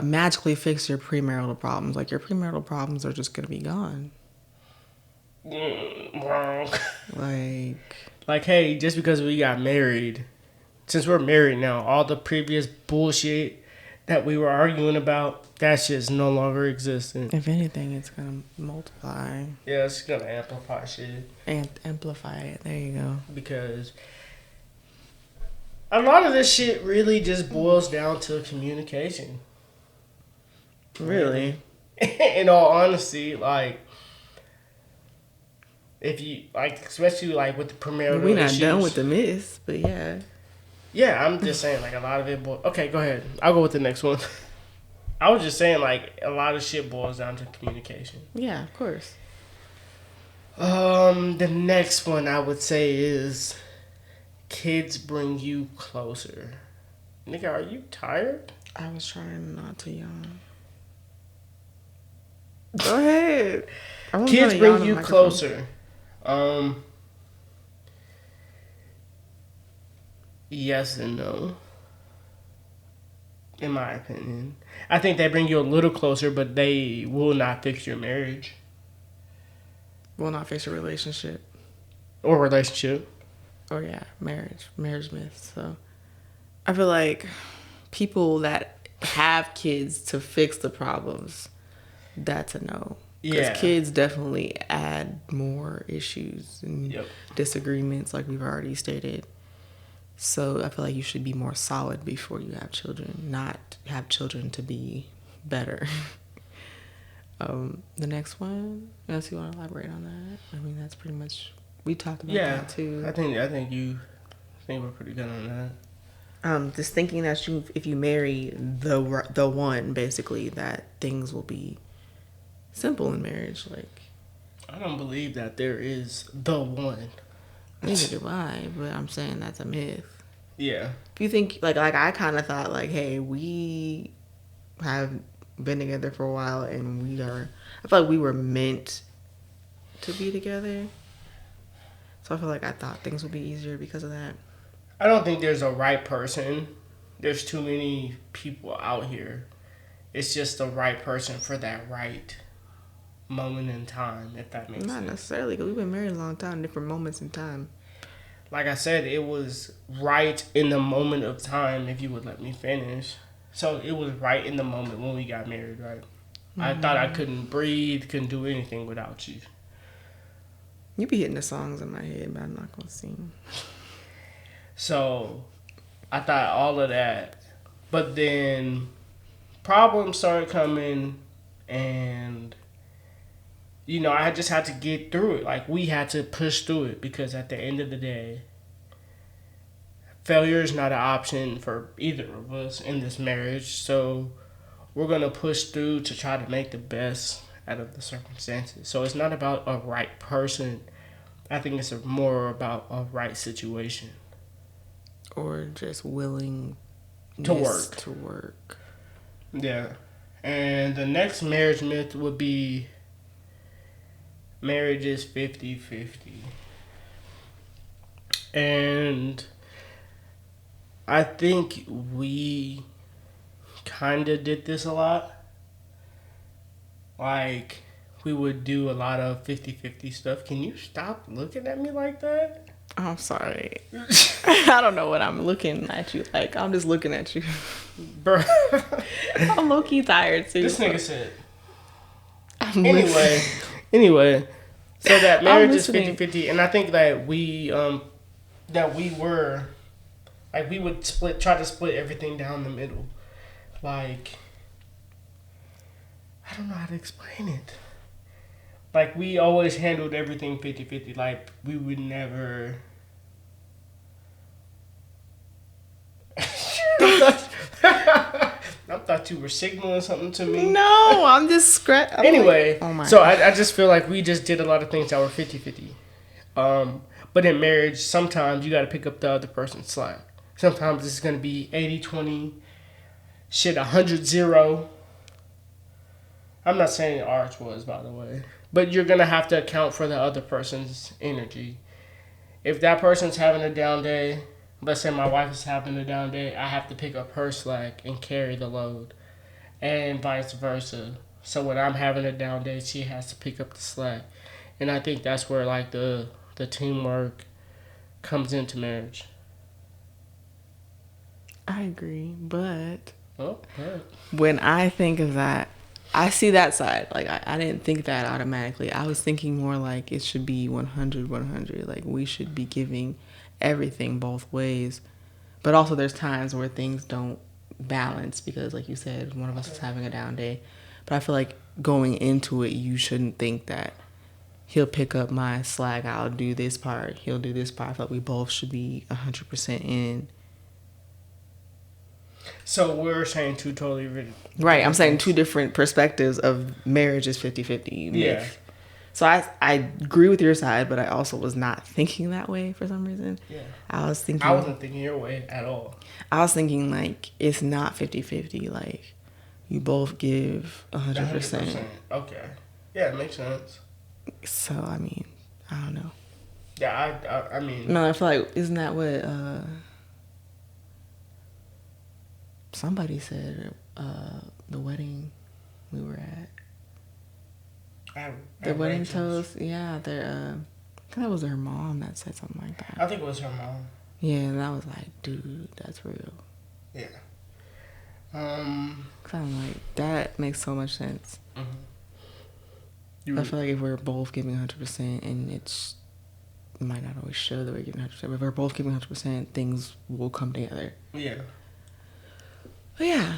magically fix your premarital problems. Like your premarital problems are just gonna be gone. Wrong. Like, hey, just because we got married, since we're married now, all the previous bullshit that we were arguing about, that shit's no longer existing. if anything, it's gonna multiply. Yeah, it's gonna amplify shit. And amplify it. There you go. Because a lot of this shit really just boils down to communication. Really? In all honesty, like, if you, like, especially, like, with the premarital We're not issues. done with the myths, but yeah. Yeah, I'm just saying, like, a lot of it okay, go ahead. I'll go with the next one. I was just saying, like, a lot of shit boils down to communication. Yeah, of course. The next one I would say is kids bring you closer. Nigga, are you tired? I was trying not to yawn. Go ahead. Kids bring you closer. Yes and no. In my opinion. I think they bring you a little closer, but they will not fix your marriage. Will not fix a relationship. Or relationship. Or yeah, marriage myths. So I feel like people that have kids to fix the problems, that's a no. Because kids definitely add more issues and disagreements, like we've already stated. So I feel like you should be more solid before you have children, not have children to be better. The next one, unless you want to elaborate on that. I mean, that's pretty much, we talked about that too. I think we're pretty good on that. Just thinking that if you marry the one, basically, that things will be simple in marriage. Like, I don't believe that there is the one. Neither do I, but I'm saying that's a myth. Yeah. If you think, like I kind of thought, like, hey, we have been together for a while and I feel like we were meant to be together. So I feel like I thought things would be easier because of that. I don't think there's a right person. There's too many people out here. It's just the right person for that right moment in time, if that makes sense. Not necessarily, because we've been married a long time, different moments in time. Like I said, it was right in the moment of time, if you would let me finish. So it was right in the moment when we got married, right? Mm-hmm. I thought I couldn't breathe, couldn't do anything without you. You be hitting the songs in my head, but I'm not going to sing. So I thought all of that. But then problems started coming and... You know, I just had to get through it. Like, we had to push through it because at the end of the day, failure is not an option for either of us in this marriage. So we're going to push through to try to make the best out of the circumstances. So it's not about a right person. I think it's more about a right situation. Or just willing to work. Yeah. And the next marriage myth would be... marriage is 50-50. And I think we kind of did this a lot. Like, we would do a lot of 50-50 stuff. Can you stop looking at me like that? I'm sorry. I don't know what I'm looking at you like. I'm just looking at you. Bro. I'm low-key tired, too. This nigga said. Anyway, so that marriage is 50-50, and I think that we were, like, we would try to split everything down the middle. Like, I don't know how to explain it. Like, we always handled everything 50-50. Like, we would never... I thought you were signaling something to me. No, I'm just scratching. Anyway, so I just feel like we just did a lot of things that were 50-50. But in marriage, sometimes you got to pick up the other person's slack. Sometimes it's going to be 80-20, shit, 100-0. I'm not saying ours was, by the way. But you're going to have to account for the other person's energy. If that person's having a down day... Let's say my wife is having a down day, I have to pick up her slack and carry the load. And vice versa. So when I'm having a down day, she has to pick up the slack And I think that's where like the teamwork comes into marriage. I agree, but Oh, right. when I think of that, I see that side. Like, I didn't think that automatically. I was thinking more like it should be 100, 100. Like, we should be giving everything both ways. But also, there's times where things don't balance because, like you said, one of us is having a down day. But I feel like going into it, you shouldn't think that he'll pick up my slack. I'll do this part. He'll do this part. I feel like we both should be 100% in. So we're saying two totally Right, I'm saying two different perspectives of marriage is 50-50. Yeah. So I agree with your side, but I also was not thinking that way for some reason. Yeah. I wasn't thinking your way at all. I was thinking like it's not 50-50. Like you both give 100%. 100%. Okay. Yeah, it makes sense. So I mean, I don't know. Yeah, I mean. No, I feel like isn't that what somebody said the wedding we were at. The wedding toast, yeah. I think that was her mom that said something like that. I think it was her mom. Yeah, and I was like, dude, that's real. Yeah. Cause I'm like, that makes so much sense. Mm-hmm. I feel like if we're both giving 100% and it might not always show that we're giving 100%, but if we're both giving 100%, things will come together. Yeah. But yeah.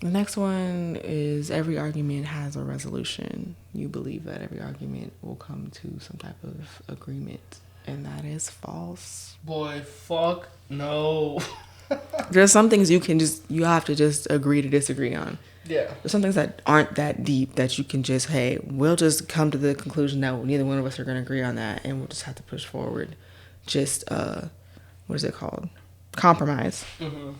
The next one is every argument has a resolution. You believe that every argument will come to some type of agreement, and that is false. Boy, fuck no. There's some things you have to just agree to disagree on. Yeah. There's some things that aren't that deep that you can just, hey, we'll just come to the conclusion that neither one of us are going to agree on that, and we'll just have to push forward. Just, what is it called? Compromise. Mm-hmm.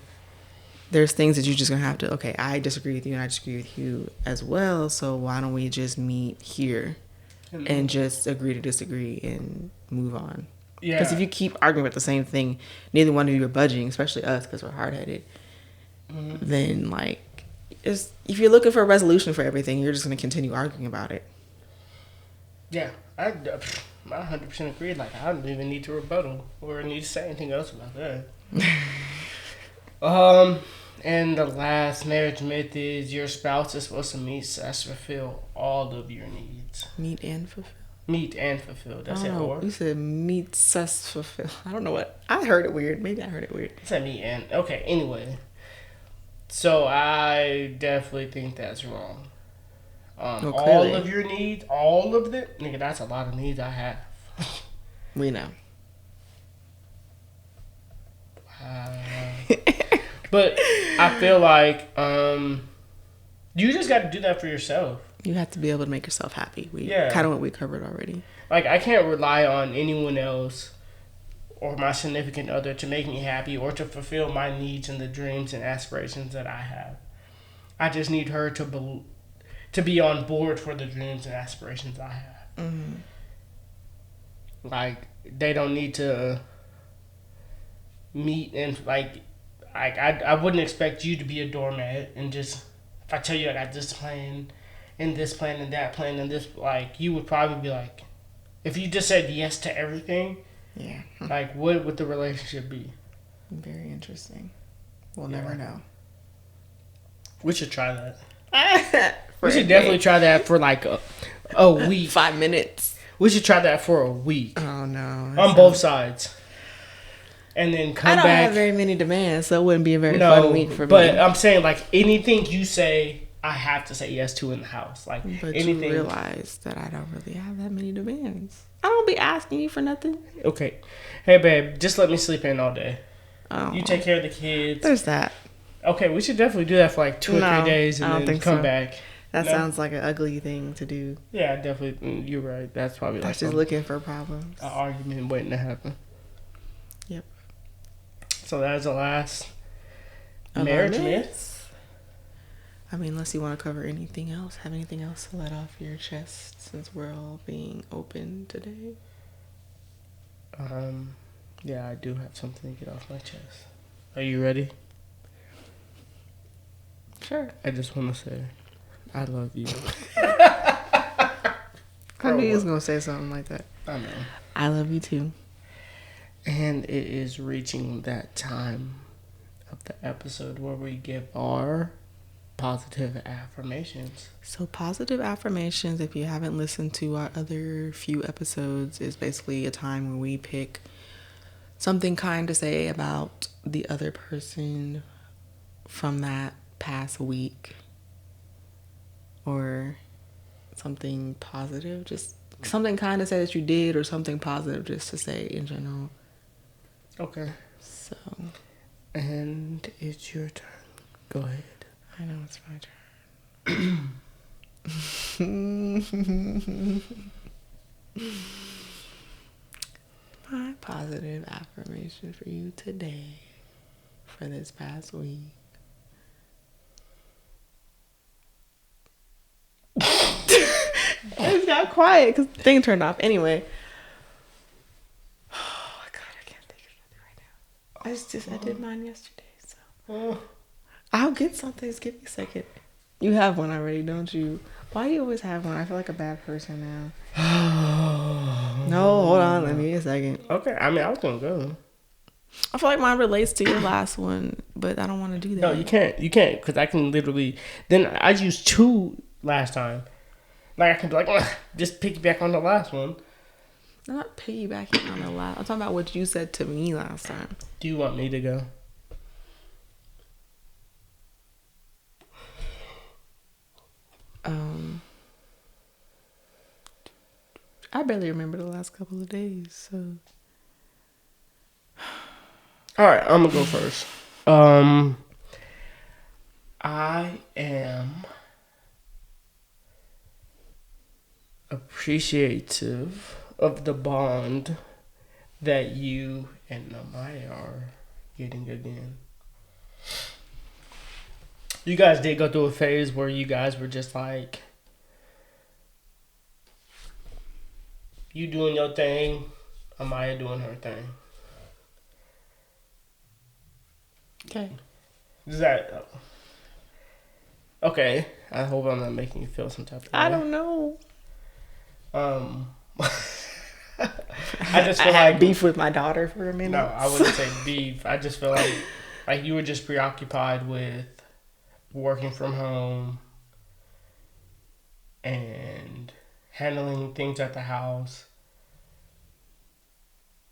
There's things that you're just going to have to, okay, I disagree with you and I disagree with you as well, so why don't we just meet here and just agree to disagree and move on? Yeah. Because if you keep arguing about the same thing, neither one of you are budging, especially us because we're hard-headed, then, like, if you're looking for a resolution for everything, you're just going to continue arguing about it. Yeah, I 100% agree. Like, I don't even need to rebuttal or need to say anything else about that. And the last marriage myth is your spouse is supposed to fulfill all of your needs. Meet and fulfill. Meet and fulfill. That's it. Or you said meet, fulfill. I don't know what. I heard it weird. Maybe I heard it weird. I said meet and. Okay. Anyway, so I definitely think that's wrong. All of your needs, all of them, nigga. That's a lot of needs I have. We know. But I feel like you just got to do that for yourself. You have to be able to make yourself happy. Kind of what we covered already. Like, I can't rely on anyone else or my significant other to make me happy or to fulfill my needs and the dreams and aspirations that I have. I just need her to be on board for the dreams and aspirations I have. Mm-hmm. Like, they don't need to meet and, like I wouldn't expect you to be a doormat and just, if I tell you I got this plan and this plan and that plan and this, like, you would probably be like, if you just said yes to everything, yeah, like, what would the relationship be? Very interesting. We'll never know. We should try that. We should definitely try that for like a week. 5 minutes. We should try that for a week. Oh no. On both sides. And then come back. I don't have very many demands, so it wouldn't be a very fun week for me. But I'm saying, like, anything you say, I have to say yes to in the house. Like, but anything. You realize that I don't really have that many demands. I don't be asking you for nothing. Okay. Hey, babe, just let me sleep in all day. Oh. You take care of the kids. There's that. Okay, we should definitely do that for like 2 or 3 days and then come back. That sounds like an ugly thing to do. Yeah, definitely. You're right. That's probably like just looking for problems. An argument waiting to happen. Yep. So that is the last marriage myth. I mean, unless you want to cover anything else, have anything else to let off your chest since we're all being open today? Yeah, I do have something to get off my chest. Are you ready? Sure. I just want to say, I love you. I knew you was gonna say something like that. I know. I love you too. And it is reaching that time of the episode where we give our positive affirmations. So positive affirmations, if you haven't listened to our other few episodes, is basically a time where we pick something kind to say about the other person from that past week, or something positive, just something kind to say that you did, or something positive just to say in general. Okay. So, and it's your turn. Go ahead. I know it's my turn. My positive affirmation for you today, for this past week. It got quiet because the thing turned off. Anyway. Oh my God, I can't think of nothing right now. I did mine yesterday, so. I'll get something. Just give me a second. You have one already, don't you? Why do you always have one? I feel like a bad person now. No, hold on. Let me a second. Okay, I mean, I was gonna go. I feel like mine relates to your last one, but I don't want to do that. No, you can't. You can't, because I can literally. Then I used 2 last time. Like, I can be like, just piggyback on the last one. I'm not piggybacking on the last. I'm talking about what you said to me last time. Do you want me to go? I barely remember the last couple of days, so. All right, I'm gonna go first. I am appreciative of the bond that you and Namaya are getting again. You guys did go through a phase where you guys were just like, you doing your thing, Amaya doing her thing. Okay. Is that okay? I hope I'm not making you feel some type of way. I don't know. I just feel like beef with my daughter for a minute. No, I wouldn't say beef. I just feel like you were just preoccupied with working from home and handling things at the house,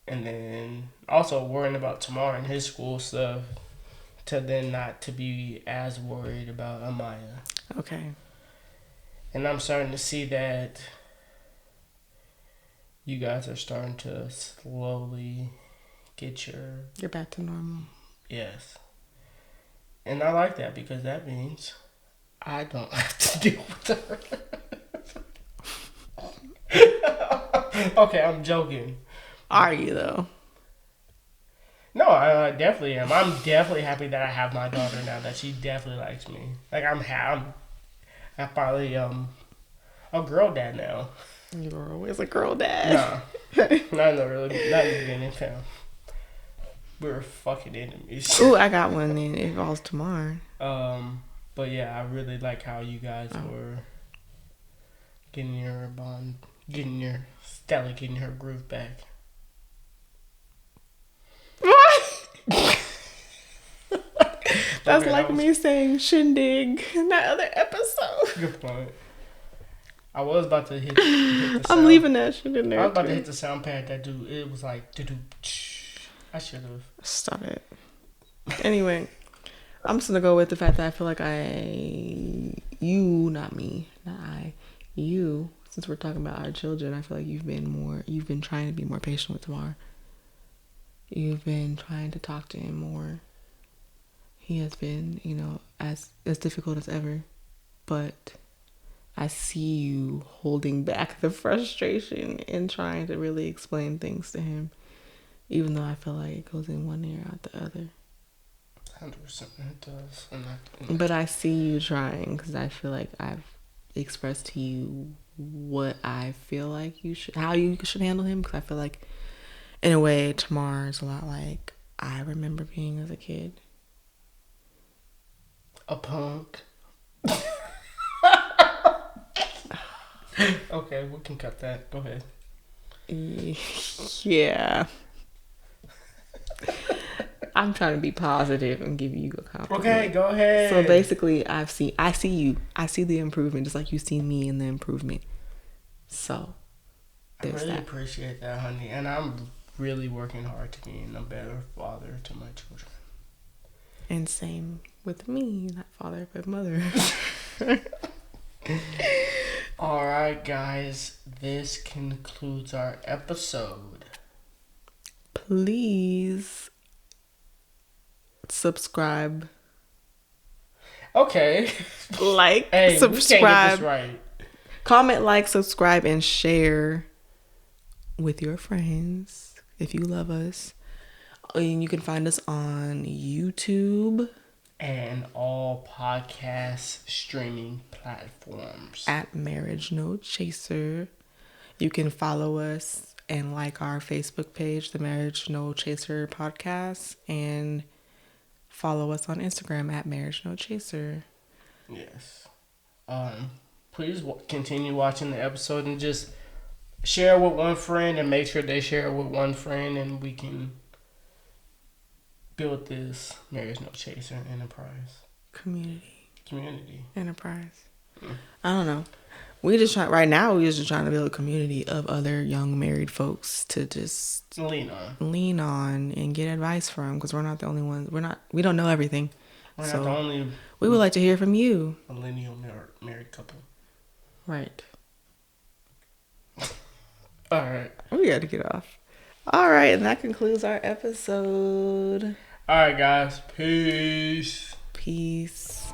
and then also worrying about tomorrow and his school stuff, to then not to be as worried about Amaya. Okay. And I'm starting to see that you guys are starting to slowly get You're back to normal. Yes. And I like that, because that means I don't have to deal with her. Okay, I'm joking. Are you, though? No, I definitely am. I'm definitely happy that I have my daughter now, that she definitely likes me. Like, I'm finally a girl dad now. You were always a girl dad. Nah, not in the beginning, fam. We were fucking enemies. Ooh, I got one then. It falls tomorrow. But yeah, I really like how you guys were getting your bond, getting her groove back. That's okay, like me saying shindig in that other episode. Good point. I was about to hit the sound. I'm leaving that shit in there. I was about to hit the sound pad that do. It was like do. I should have. Stop it. Anyway, I'm just gonna go with the fact that I feel like you, since we're talking about our children, I feel like you've been trying to be more patient with Tamar. You've been trying to talk to him more. He has been, as difficult as ever, but I see you holding back the frustration and trying to really explain things to him, even though I feel like it goes in one ear out the other. 100% it does. But I see you trying, because I feel like I've expressed to you what I feel like how you should handle him, because I feel like, in a way, Tamar is a lot like I remember being as a kid. A punk. Okay, we can cut that. Go ahead. Yeah. I'm trying to be positive and give you a compliment. Okay, go ahead. So basically, I see you. I see the improvement, just like you see me in the improvement. So I really appreciate that, honey, and I'm really working hard to be a better father to my children. And same with me, not father but mother. All right, guys, this concludes our episode. Please subscribe. Okay. Like, hey, subscribe. We can't get this right. Comment, like, subscribe, and share with your friends if you love us. And you can find us on YouTube and all podcast streaming platforms at Marriage No Chaser. You can follow us and like our Facebook page, the Marriage No Chaser Podcast, and follow us on Instagram at Marriage No Chaser. Yes. Please continue watching the episode and just share with one friend and make sure they share with one friend, and we can build this Marriage No Chaser enterprise. Community. Enterprise. I don't know. We're just trying to build a community of other young married folks to just lean on and get advice from, because we're not the only ones. We don't know everything. We're not the only. We would like to hear from you. Millennial married couple. Right. All right. We got to get off. All right, and that concludes our episode. All right, guys. Peace. Peace.